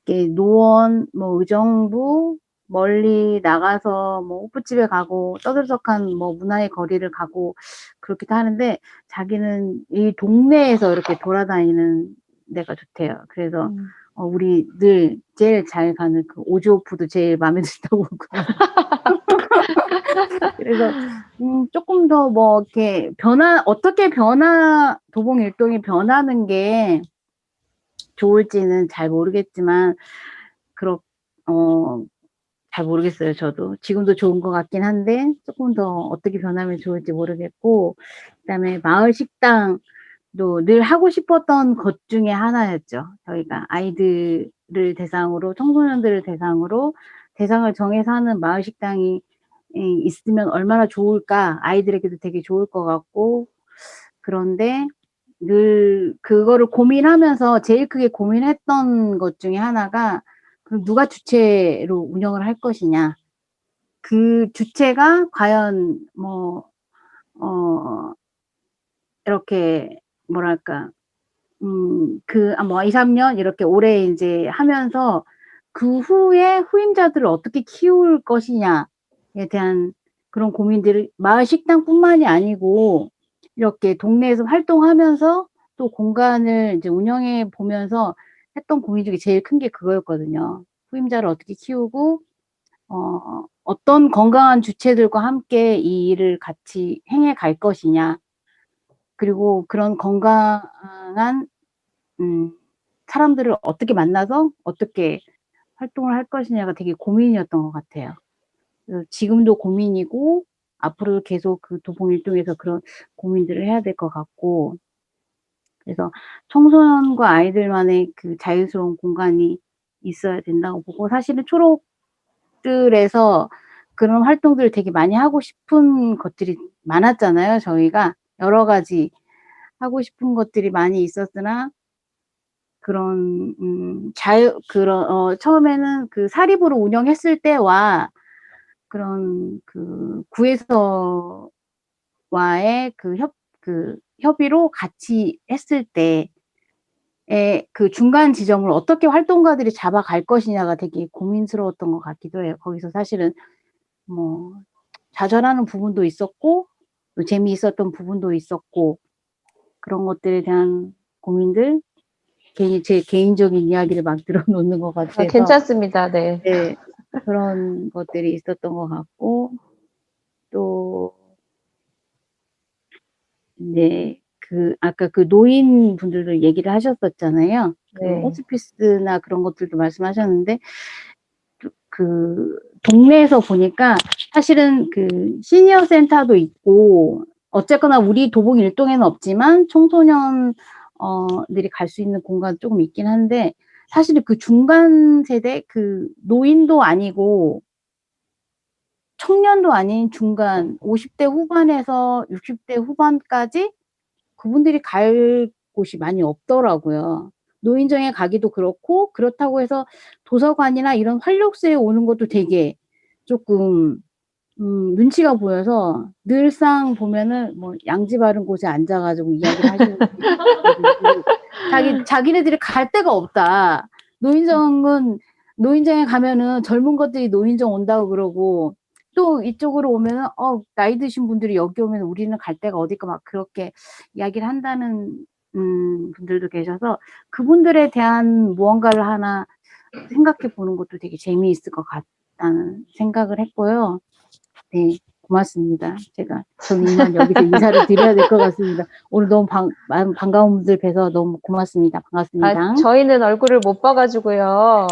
이게 노원, 뭐 의정부 멀리 나가서 뭐 호프집에 가고 떠들썩한 뭐 문화의 거리를 가고 그렇기도 하는데 자기는 이 동네에서 이렇게 돌아다니는 데가 좋대요. 그래서 우리 늘 제일 잘 가는 오지오프도 제일 마음에 든다고 그래서 조금 더 뭐 이렇게 어떻게 도봉 일동이 변하는 게 좋을지는 잘 모르겠지만 잘 모르겠어요. 저도 지금도 좋은 것 같긴 한데 조금 더 어떻게 변하면 좋을지 모르겠고 그다음에 마을 식당 늘 하고 싶었던 것 중에 하나였죠. 저희가 아이들을 대상으로 청소년들을 대상으로 대상을 정해서 하는 마을 식당이 있으면 얼마나 좋을까, 아이들에게도 되게 좋을 것 같고. 그런데 늘 그거를 고민하면서 제일 크게 고민했던 것 중에 하나가, 그럼 누가 주체로 운영을 할 것이냐, 그 주체가 과연 뭐 이렇게 뭐랄까, 뭐 2, 3년 이렇게 오래 이제 하면서 그 후에 후임자들을 어떻게 키울 것이냐에 대한 그런 고민들을 마을 식당뿐만이 아니고 이렇게 동네에서 활동하면서 또 공간을 이제 운영해 보면서 했던 고민 중에 제일 큰 게 그거였거든요. 후임자를 어떻게 키우고 어떤 건강한 주체들과 함께 이 일을 같이 행해 갈 것이냐, 그리고 그런 건강한 사람들을 어떻게 만나서 어떻게 활동을 할 것이냐가 되게 고민이었던 것 같아요. 그래서 지금도 고민이고 앞으로 계속 그 도봉일동에서 그런 고민들을 해야 될 것 같고, 그래서 청소년과 아이들만의 그 자유스러운 공간이 있어야 된다고 보고, 사실은 초록들에서 그런 활동들을 되게 많이 하고 싶은 것들이 많았잖아요. 저희가 여러 가지 하고 싶은 것들이 많이 있었으나 그런 처음에는 그 사립으로 운영했을 때와 그런 그 구에서와의 그 협의로 같이 했을 때의 그 중간 지점을 어떻게 활동가들이 잡아갈 것이냐가 되게 고민스러웠던 것 같기도 해요. 거기서 사실은 뭐 좌절하는 부분도 있었고 또 재미있었던 부분도 있었고, 그런 것들에 대한 고민들, 제 개인적인 이야기를 막 들어놓는 것 같아서 괜찮습니다. 네. 네, 그런 것들이 있었던 것 같고, 또 네, 아까 그 노인분들도 얘기를 하셨었잖아요. 그 네. 호스피스나 그런 것들도 말씀하셨는데, 그 동네에서 보니까 사실은 그 시니어 센터도 있고, 어쨌거나 우리 도봉 일동에는 없지만 청소년들이 갈 수 있는 공간 조금 있긴 한데, 사실은 그 중간 세대, 그 노인도 아니고 청년도 아닌 중간 50대 후반에서 60대 후반까지 그분들이 갈 곳이 많이 없더라고요. 노인정에 가기도 그렇고, 그렇다고 해서 도서관이나 이런 활력소에 오는 것도 되게 조금 눈치가 보여서, 늘상 보면은 뭐 양지 바른 곳에 앉아가지고 이야기를 하시는 분들이 자기네들이 갈 데가 없다. 노인정에 가면은 젊은 것들이 노인정 온다고 그러고, 또 이쪽으로 오면은 나이 드신 분들이 여기 오면 우리는 갈 데가 어딜까 막 그렇게 이야기를 한다는 분들도 계셔서, 그분들에 대한 무언가를 하나 생각해 보는 것도 되게 재미있을 것 같다는 생각을 했고요. 네, 고맙습니다. 저는 이만 여기서 인사를 드려야 될 것 같습니다. 오늘 너무 반가운 분들 뵈서 너무 고맙습니다. 반갑습니다. 저희는 얼굴을 못 봐가지고요.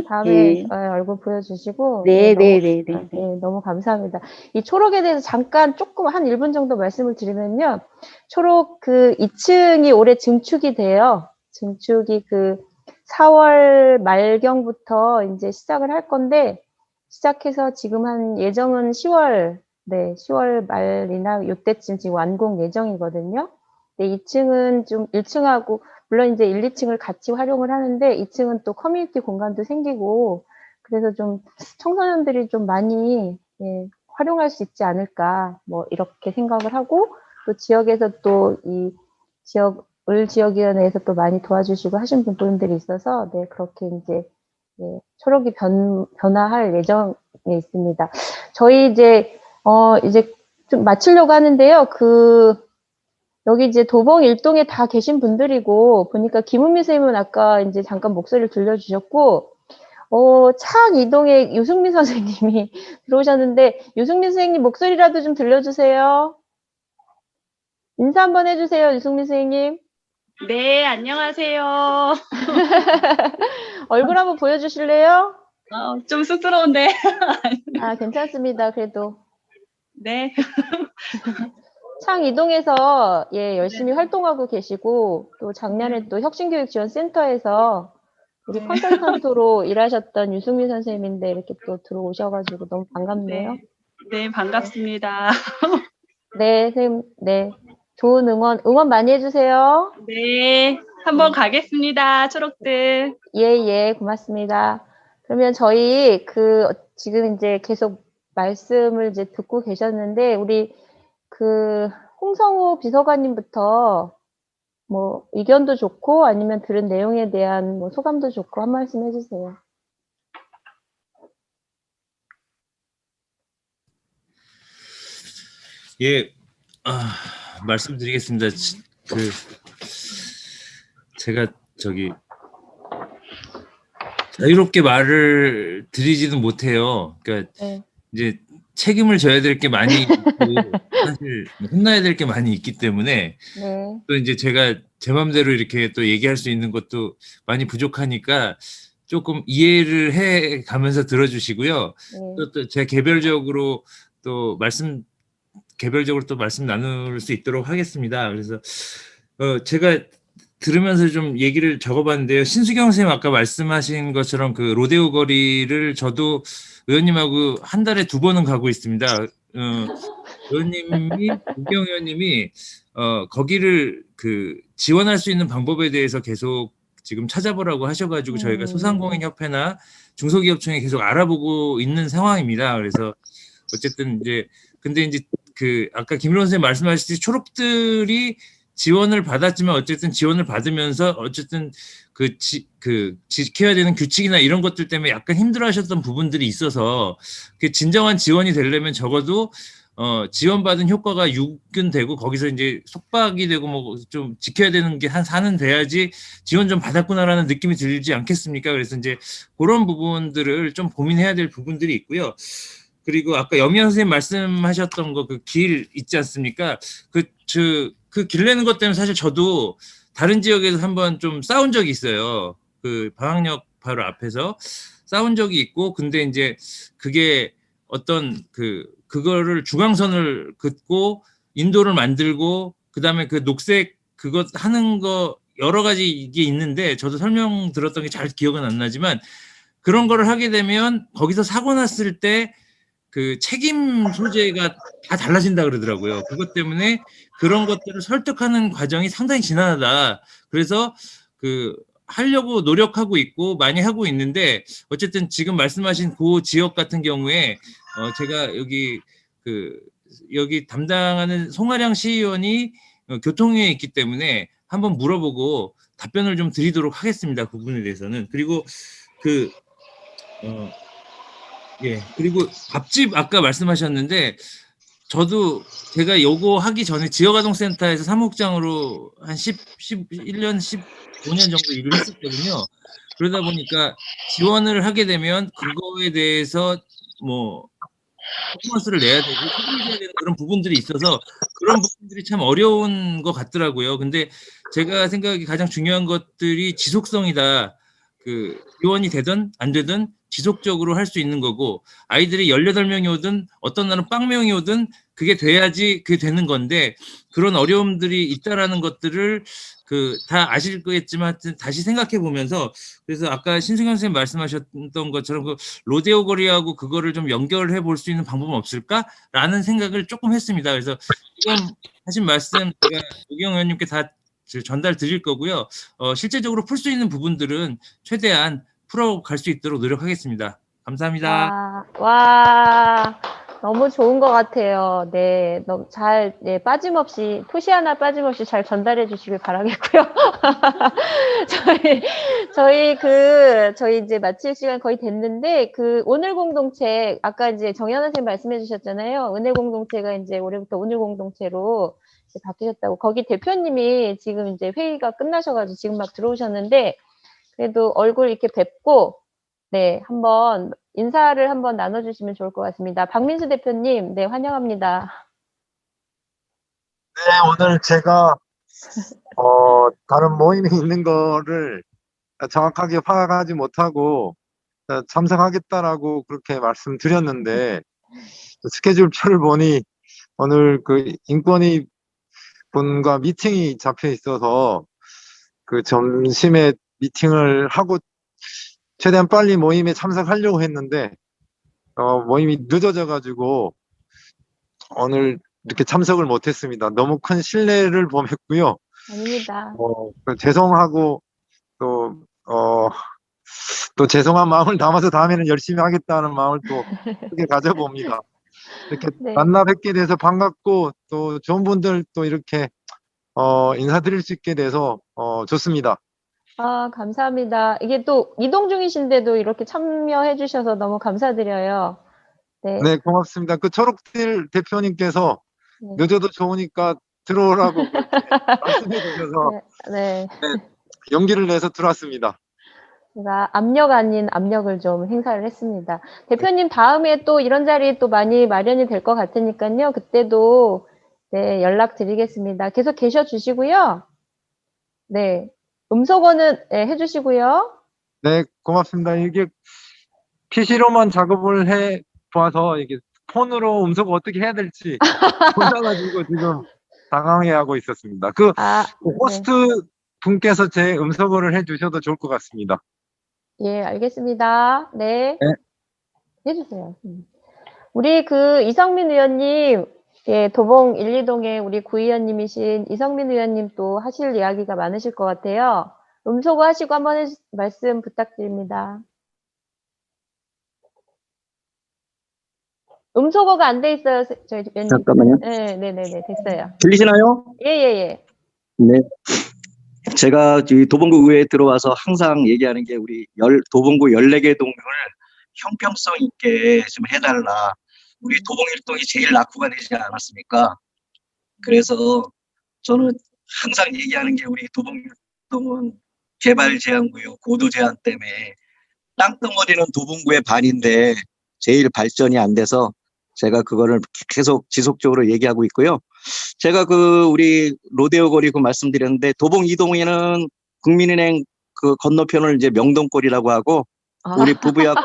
다음에 네. 얼굴 보여주시고. 네, 너무, 네. 너무 감사합니다. 이 초록에 대해서 잠깐 조금 한 1분 정도 말씀을 드리면요. 초록 그 2층이 올해 증축이 돼요. 증축이 그 4월 말경부터 이제 시작을 할 건데, 시작해서 지금 한 예정은 10월, 10월 말이나 이때쯤 지금 완공 예정이거든요. 2층은 좀 1층하고, 물론 이제 1, 2층을 같이 활용을 하는데 2층은 또 커뮤니티 공간도 생기고, 그래서 좀 청소년들이 좀 많이 활용할 수 있지 않을까, 뭐 이렇게 생각을 하고, 또 지역에서 또 이 지역위원회에서 또 많이 도와주시고 하신 분들이 있어서 그렇게 이제 초록이 변화할 예정에 있습니다. 저희 이제 좀 마치려고 하는데요. 여기 이제 도봉 일동에 다 계신 분들이고, 보니까 김은미 선생님은 아까 이제 잠깐 목소리를 들려주셨고, 창이동에 유승민 선생님이 들어오셨는데, 유승민 선생님 목소리라도 좀 들려주세요. 인사 한번 해주세요, 유승민 선생님. 네, 안녕하세요. 얼굴 한번 보여주실래요? 좀 쑥스러운데. 괜찮습니다. 그래도. 네. 창이동에서 열심히 활동하고 계시고, 또 작년에 또 혁신교육지원센터에서 우리 네. 컨설턴트로 일하셨던 유승민 선생님인데 이렇게 또 들어오셔가지고 너무 반갑네요. 네, 네, 반갑습니다. 네, 선생님, 네. 좋은 응원 많이 해주세요. 네, 한번 가겠습니다. 초록들. 예, 예, 고맙습니다. 그러면 저희 지금 이제 계속 말씀을 이제 듣고 계셨는데, 우리 홍성우 비서관님부터 뭐 의견도 좋고 아니면 들은 내용에 대한 뭐 소감도 좋고 한 말씀 해주세요. 예, 말씀드리겠습니다. 제가 자유롭게 말을 드리지는 못해요. 그러니까 네. 이제 책임을 져야 될 게 많이 있고 사실 혼나야 될 게 많이 있기 때문에 네. 또 이제 제가 제 맘대로 이렇게 또 얘기할 수 있는 것도 많이 부족하니까 조금 이해를 해 가면서 들어주시고요. 네. 또 제가 개별적으로 또 말씀 나눌 수 있도록 하겠습니다. 그래서 제가 들으면서 좀 얘기를 적어봤는데요. 신수경 선생님 아까 말씀하신 것처럼 그 로데오 거리를 저도 의원님하고 한 달에 2번은 가고 있습니다. 의원님이 우경 의원님이 거기를 지원할 수 있는 방법에 대해서 계속 지금 찾아보라고 하셔가지고 저희가 소상공인협회나 중소기업청에 계속 알아보고 있는 상황입니다. 그래서 어쨌든 근데 이제 아까 김일원 선생님 말씀하셨듯이 초록들이 지원을 받았지만 어쨌든 지원을 받으면서 어쨌든 지켜야 되는 규칙이나 이런 것들 때문에 약간 힘들어하셨던 부분들이 있어서 진정한 지원이 되려면 적어도 지원받은 효과가 6은 되고 거기서 이제 속박이 되고 뭐 좀 지켜야 되는 게 한 4는 돼야지 지원 좀 받았구나라는 느낌이 들지 않겠습니까? 그래서 이제 그런 부분들을 좀 고민해야 될 부분들이 있고요. 그리고 아까 염희연 선생님 말씀하셨던 거 길 있지 않습니까? 그 길 내는 것 때문에 사실 저도 다른 지역에서 한번 좀 싸운 적이 있어요. 방학역 바로 앞에서 싸운 적이 있고, 근데 이제 그게 어떤 그거를 중앙선을 긋고 인도를 만들고 그다음에 녹색 그것 하는 거 여러 가지 이게 있는데 저도 설명 들었던 게 잘 기억은 안 나지만 그런 거를 하게 되면 거기서 사고 났을 때 책임 소재가 다 달라진다 그러더라고요. 그것 때문에 그런 것들을 설득하는 과정이 상당히 지난하다. 그래서 하려고 노력하고 있고 많이 하고 있는데 어쨌든 지금 말씀하신 그 지역 같은 경우에 제가 여기 담당하는 송하량 시의원이 교통위에 있기 때문에 한번 물어보고 답변을 좀 드리도록 하겠습니다. 그 부분에 대해서는. 그리고 그리고 밥집 아까 말씀하셨는데 저도 제가 요거 하기 전에 지역아동센터에서 사무국장으로 한 11년, 15년 정도 일을 했었거든요. 그러다 보니까 지원을 하게 되면 그거에 대해서 뭐 퍼포먼스를 내야 되고 책임져야 되는 그런 부분들이 있어서 그런 부분들이 참 어려운 것 같더라고요. 근데 제가 생각하기 가장 중요한 것들이 지속성이다. 지원이 되든 안 되든 지속적으로 할 수 있는 거고 아이들이 18명이 오든 어떤 날은 빵명이 오든 그게 돼야지 그게 되는 건데 그런 어려움들이 있다라는 것들을 다 아실 거겠지만 다시 생각해 보면서 그래서 아까 신승현 선생님 말씀하셨던 것처럼 로데오 거리하고 그거를 좀 연결해 볼 수 있는 방법은 없을까라는 생각을 조금 했습니다. 그래서 지금 하신 말씀 제가 우경 의원님께 다 전달 드릴 거고요. 실제적으로 풀 수 있는 부분들은 최대한 풀어갈 수 있도록 노력하겠습니다. 감사합니다. 와, 너무 좋은 것 같아요. 네, 너무 빠짐없이, 토시 하나 빠짐없이 잘 전달해 주시길 바라겠고요. 저희 이제 마칠 시간 거의 됐는데, 오늘 공동체, 아까 이제 정연아 선생님 말씀해 주셨잖아요. 은혜 공동체가 이제 올해부터 오늘 공동체로 바뀌셨다고. 거기 대표님이 지금 이제 회의가 끝나셔가지고 지금 막 들어오셨는데, 그래도 얼굴 이렇게 뵙고, 네, 한번 인사를 한번 나눠주시면 좋을 것 같습니다. 박민수 대표님, 네, 환영합니다. 네, 오늘 제가 다른 모임에 있는 거를 정확하게 파악하지 못하고 참석하겠다라고 그렇게 말씀드렸는데 스케줄표를 보니 오늘 인권위 분과 미팅이 잡혀 있어서 점심에 미팅을 하고 최대한 빨리 모임에 참석하려고 했는데 모임이 늦어져가지고 오늘 이렇게 참석을 못했습니다. 너무 큰 신뢰를 범했고요. 아닙니다. 죄송하고 또 죄송한 마음을 담아서 다음에는 열심히 하겠다는 마음을 또 크게 가져봅니다. 이렇게 네. 만나 뵙게 돼서 반갑고 또 좋은 분들 또 이렇게 인사드릴 수 있게 돼서 좋습니다. 아, 감사합니다. 이게 또 이동 중이신데도 이렇게 참여해 주셔서 너무 감사드려요. 네. 네, 고맙습니다. 그 초록딜 대표님께서 네. 늦어도 좋으니까 들어오라고 그렇게 말씀해 주셔서 네. 용기를 내서 들어왔습니다. 제가 압력 아닌 압력을 좀 행사를 했습니다. 대표님 다음에 또 이런 자리 또 많이 마련이 될 것 같으니까요. 그때도 네, 연락드리겠습니다. 계속 계셔 주시고요. 네. 음소거는 네, 해주시고요. 네, 고맙습니다. 이게 PC로만 작업을 해 봐서 이게 폰으로 음소거 어떻게 해야 될지 몰라가지고 지금 당황해하고 있었습니다. 그 호스트 분께서 제 음소거를 해주셔도 좋을 것 같습니다. 예, 알겠습니다. 네. 네. 해주세요. 우리 그 이성민 의원님, 예, 도봉 1, 2동의 우리 구의원님이신 이성민 의원님 또 하실 이야기가 많으실 것 같아요. 음소거 하시고 한번 말씀 부탁드립니다. 음소거가 안 돼 있어요, 저희 의원님. 잠깐만요. 네, 됐어요. 들리시나요? 예. 네. 제가 이 도봉구 의회에 들어와서 항상 얘기하는 게 우리 도봉구 14개 동을 형평성 있게 좀 해달라. 우리 도봉 일동이 제일 낙후가 되지 않았습니까? 그래서 저는 항상 얘기하는 게 우리 도봉 일동은 개발 제한구역 고도 제한 때문에 땅덩어리는 도봉구의 반인데 제일 발전이 안 돼서 제가 그거를 계속 지속적으로 얘기하고 있고요. 제가 우리 로데오 거리 말씀드렸는데 도봉 2동에는 국민은행 그 건너편을 이제 명동거리라고 하고 우리 부부약국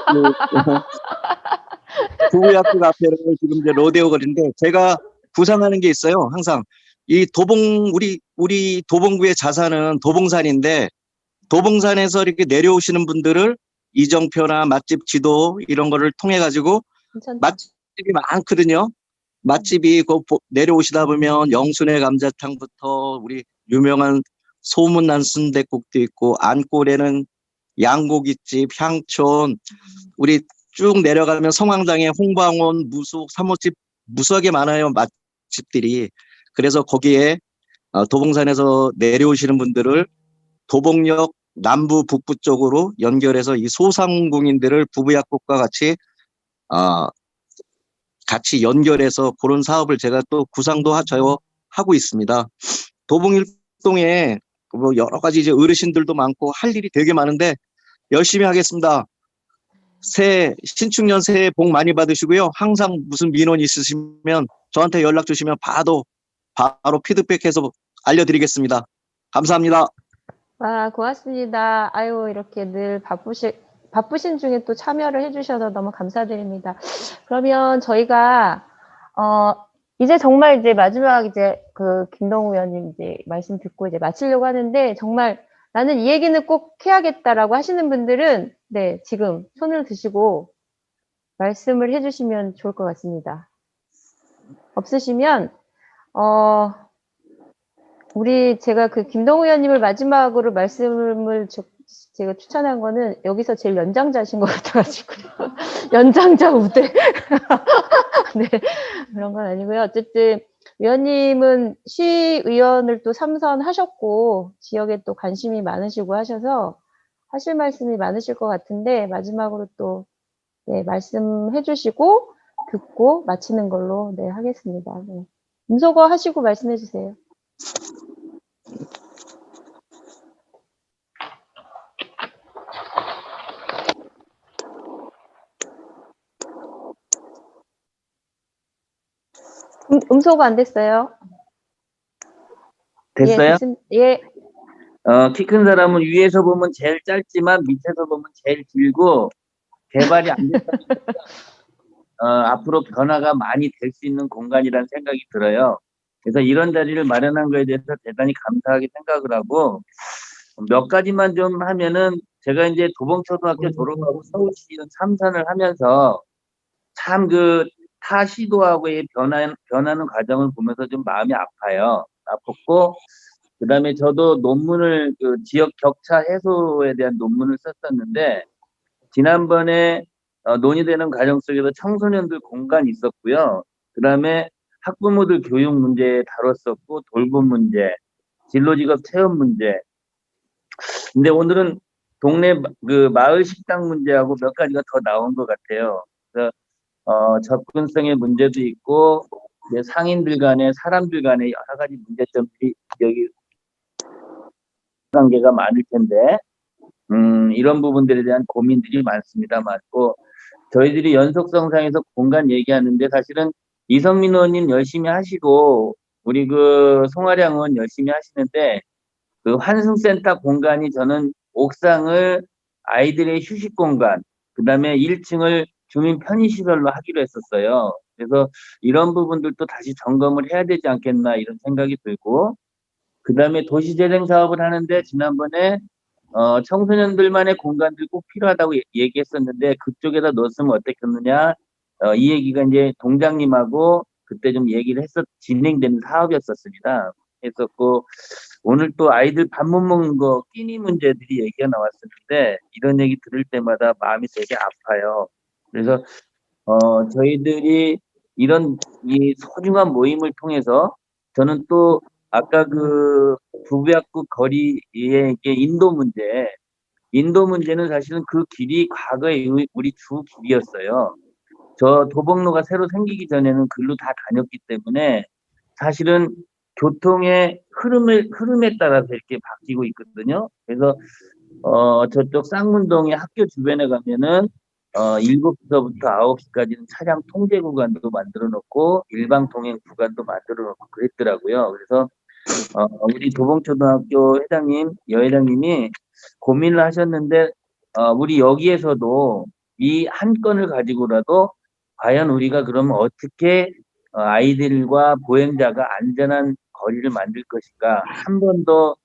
앞에를 지금 이제 로데오 거리인데 제가 구상하는 게 있어요. 항상 이 우리 도봉구의 자산은 도봉산인데 도봉산에서 이렇게 내려오시는 분들을 이정표나 맛집 지도 이런 거를 통해 가지고 맛집이 많거든요. 맛집이 내려오시다 보면 영순의 감자탕부터 우리 유명한 소문난 순댓국도 있고 안골에는 양고기집, 향촌 우리 쭉 내려가면 성황당에 홍방원, 무속, 사모집 무수하게 많아요. 맛집들이. 그래서 거기에 도봉산에서 내려오시는 분들을 도봉역 남부 북부 쪽으로 연결해서 이 소상공인들을 부부약국과 같이 연결해서 그런 사업을 제가 또 구상도 하고 있습니다. 도봉 일동에 뭐 여러 가지 이제 어르신들도 많고 할 일이 되게 많은데 열심히 하겠습니다. 신축년 새해 복 많이 받으시고요. 항상 무슨 민원 있으시면 저한테 연락 주시면 바로 피드백해서 알려드리겠습니다. 감사합니다. 와, 고맙습니다. 아유, 이렇게 늘 바쁘신 중에 또 참여를 해주셔서 너무 감사드립니다. 그러면 저희가, 이제 정말 이제 마지막 이제 그 김동우 의원님 이제 말씀 듣고 이제 마치려고 하는데 정말 나는 이 얘기는 꼭 해야겠다라고 하시는 분들은 네, 지금 손을 드시고 말씀을 해주시면 좋을 것 같습니다. 없으시면, 제가 그 김동우 의원님을 마지막으로 말씀을 제가 추천한 거는 여기서 제일 연장자신 것 같아가지고 연장자 우대 네, 그런 건 아니고요. 어쨌든 의원님은 시의원을 또 3선 하셨고 지역에 또 관심이 많으시고 하셔서 하실 말씀이 많으실 것 같은데 마지막으로 또 네, 말씀해 주시고 듣고 마치는 걸로 네, 하겠습니다. 네. 음소거 하시고 말씀해 주세요. 음소거 안 됐어요? 됐어요? 예. 키 큰 사람은 위에서 보면 제일 짧지만 밑에서 보면 제일 길고 개발이 안 됐다. 앞으로 변화가 많이 될 수 있는 공간이라는 생각이 들어요. 그래서 이런 자리를 마련한 거에 대해서 대단히 감사하게 생각을 하고 몇 가지만 좀 하면은 제가 이제 도봉초등학교 졸업하고 서울시의원 3선을 하면서 참 그 타 시도하고의 변하는 과정을 보면서 좀 마음이 아파요. 아팠고, 그 다음에 저도 논문을 그 지역 격차 해소에 대한 논문을 썼었는데, 지난번에 논의되는 과정 속에서 청소년들 공간이 있었고요. 그 다음에 학부모들 교육 문제 다뤘었고, 돌봄 문제, 진로직업 체험 문제. 근데 오늘은 동네 그 마을 식당 문제하고 몇 가지가 더 나온 것 같아요. 그래서 접근성의 문제도 있고, 이제 상인들 간에 사람들 간에 여러 가지 문제점들이 여기 관계가 많을 텐데, 이런 부분들에 대한 고민들이 많습니다. 많고, 저희들이 연속성상에서 공간 얘기하는데 사실은 이성민 의원님 열심히 하시고, 우리 그 송아량 의원 열심히 하시는데, 그 환승센터 공간이 저는 옥상을 아이들의 휴식 공간, 그 다음에 1층을 주민 편의시설로 하기로 했었어요. 그래서 이런 부분들도 다시 점검을 해야 되지 않겠나 이런 생각이 들고, 그 다음에 도시재생 사업을 하는데 지난번에 청소년들만의 공간들 꼭 필요하다고 얘기했었는데 그쪽에다 넣었으면 어땠겠느냐. 이 얘기가 이제 동장님하고 그때 좀 얘기를 진행되는 사업이었었습니다. 했었고, 오늘 또 아이들 밥 못 먹는 거 끼니 문제들이 얘기가 나왔었는데 이런 얘기 들을 때마다 마음이 되게 아파요. 그래서 저희들이 이런 이 소중한 모임을 통해서 저는 또 아까 그 부부약국 거리의 이게 인도 문제는 사실은 그 길이 과거에 우리 주 길이었어요. 저 도봉로가 새로 생기기 전에는 글로 다 다녔기 때문에 사실은 교통의 흐름에 따라서 이렇게 바뀌고 있거든요. 그래서 저쪽 쌍문동의 학교 주변에 가면은 7시부터 9시까지는 차량 통제 구간도 만들어 놓고 일방 통행 구간도 만들어 놓고 그랬더라고요. 그래서 우리 도봉초등학교 회장님, 여회장님이 고민을 하셨는데 우리 여기에서도 이 한 건을 가지고라도 과연 우리가 그러면 어떻게 아이들과 보행자가 안전한 거리를 만들 것인가 한 번 더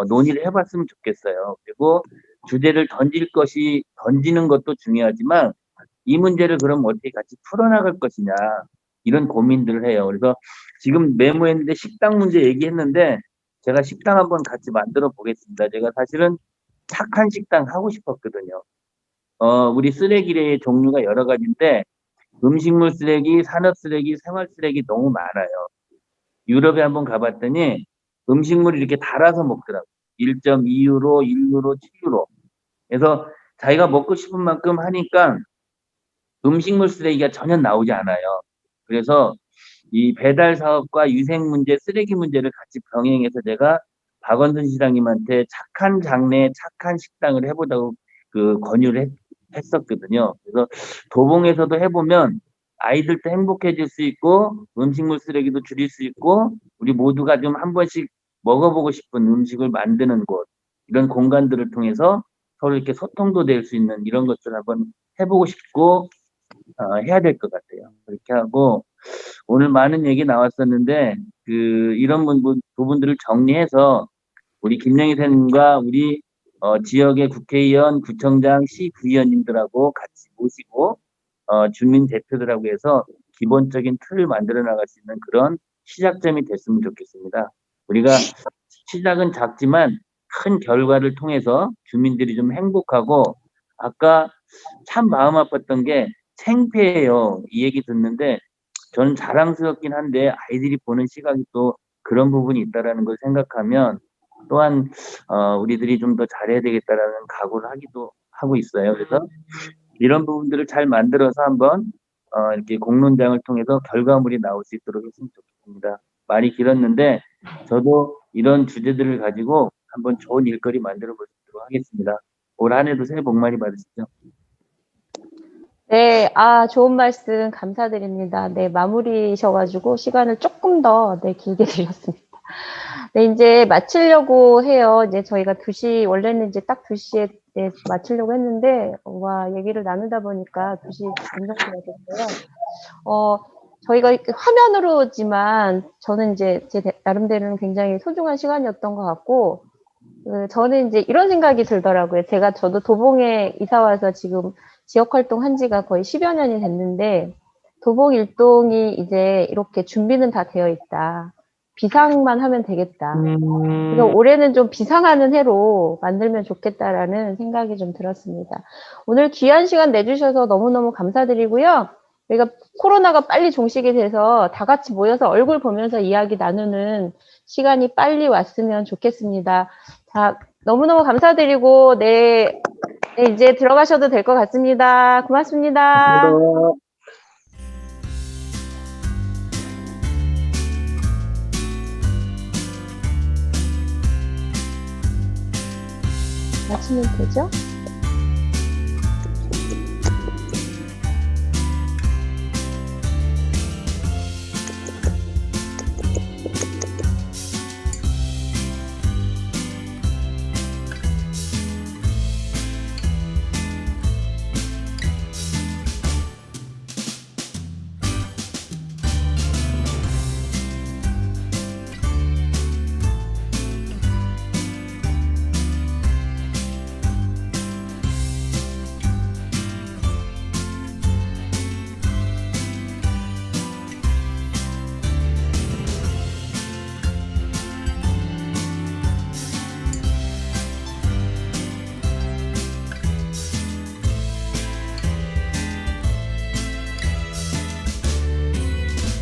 논의를 해봤으면 좋겠어요. 그리고 주제를 던지는 것도 중요하지만 이 문제를 그럼 어떻게 같이 풀어나갈 것이냐 이런 고민들을 해요. 그래서 지금 메모했는데 식당 문제 얘기했는데 제가 식당 한번 같이 만들어 보겠습니다. 제가 사실은 착한 식당 하고 싶었거든요. 우리 쓰레기의 종류가 여러 가지인데 음식물 쓰레기, 산업 쓰레기, 생활 쓰레기 너무 많아요. 유럽에 한번 가봤더니 음식물을 이렇게 달아서 먹더라고요. 1.2유로, 1유로, 7유로. 그래서 자기가 먹고 싶은 만큼 하니까 음식물 쓰레기가 전혀 나오지 않아요. 그래서 이 배달 사업과 위생 문제, 쓰레기 문제를 같이 병행해서 제가 박원순 시장님한테 착한 장래, 착한 식당을 해보자고 그 권유를 했었거든요. 그래서 도봉에서도 해보면 아이들도 행복해질 수 있고 음식물 쓰레기도 줄일 수 있고 우리 모두가 좀 한 번씩 먹어보고 싶은 음식을 만드는 곳 이런 공간들을 통해서 서로 이렇게 소통도 될 수 있는 이런 것들을 한번 해보고 싶고 해야 될 것 같아요. 그렇게 하고 오늘 많은 얘기 나왔었는데 이런 부분들을 정리해서 우리 김영희 선생님과 우리 지역의 국회의원, 구청장, 시구의원님들하고 같이 모시고 주민 대표들하고 해서 기본적인 틀을 만들어 나갈 수 있는 그런 시작점이 됐으면 좋겠습니다. 우리가 시작은 작지만 큰 결과를 통해서 주민들이 좀 행복하고 아까 참 마음 아팠던 게 창피해요. 이 얘기 듣는데 저는 자랑스럽긴 한데 아이들이 보는 시각이 또 그런 부분이 있다라는 걸 생각하면 또한 우리들이 좀 더 잘해야 되겠다라는 각오를 하고 있어요. 그래서 이런 부분들을 잘 만들어서 한번 이렇게 공론장을 통해서 결과물이 나올 수 있도록 했으면 좋겠습니다. 말이 길었는데 저도 이런 주제들을 가지고 한번 좋은 일거리 만들어 보도록 하겠습니다. 올 한 해도 새해 복 많이 받으시죠. 네, 좋은 말씀 감사드립니다. 네, 마무리셔가지고 시간을 조금 더 길게 드렸습니다. 네, 이제 마치려고 해요. 이제 저희가 2시, 원래는 이제 딱 2시에 마치려고 했는데, 얘기를 나누다 보니까 2시 반정도가 됐고요. 저희가 이렇게 화면으로지만 저는 이제 제 나름대로는 굉장히 소중한 시간이었던 것 같고, 저는 이제 이런 생각이 들더라고요. 저도 도봉에 이사 와서 지금 지역 활동한 지가 거의 10여 년이 됐는데, 도봉 일동이 이제 이렇게 준비는 다 되어 있다. 비상만 하면 되겠다. 그래서 올해는 좀 비상하는 해로 만들면 좋겠다라는 생각이 좀 들었습니다. 오늘 귀한 시간 내주셔서 너무너무 감사드리고요. 저희가 코로나가 빨리 종식이 돼서 다 같이 모여서 얼굴 보면서 이야기 나누는 시간이 빨리 왔으면 좋겠습니다. 자, 너무너무 감사드리고, 네, 이제 들어가셔도 될 것 같습니다. 고맙습니다. 마치면 되죠?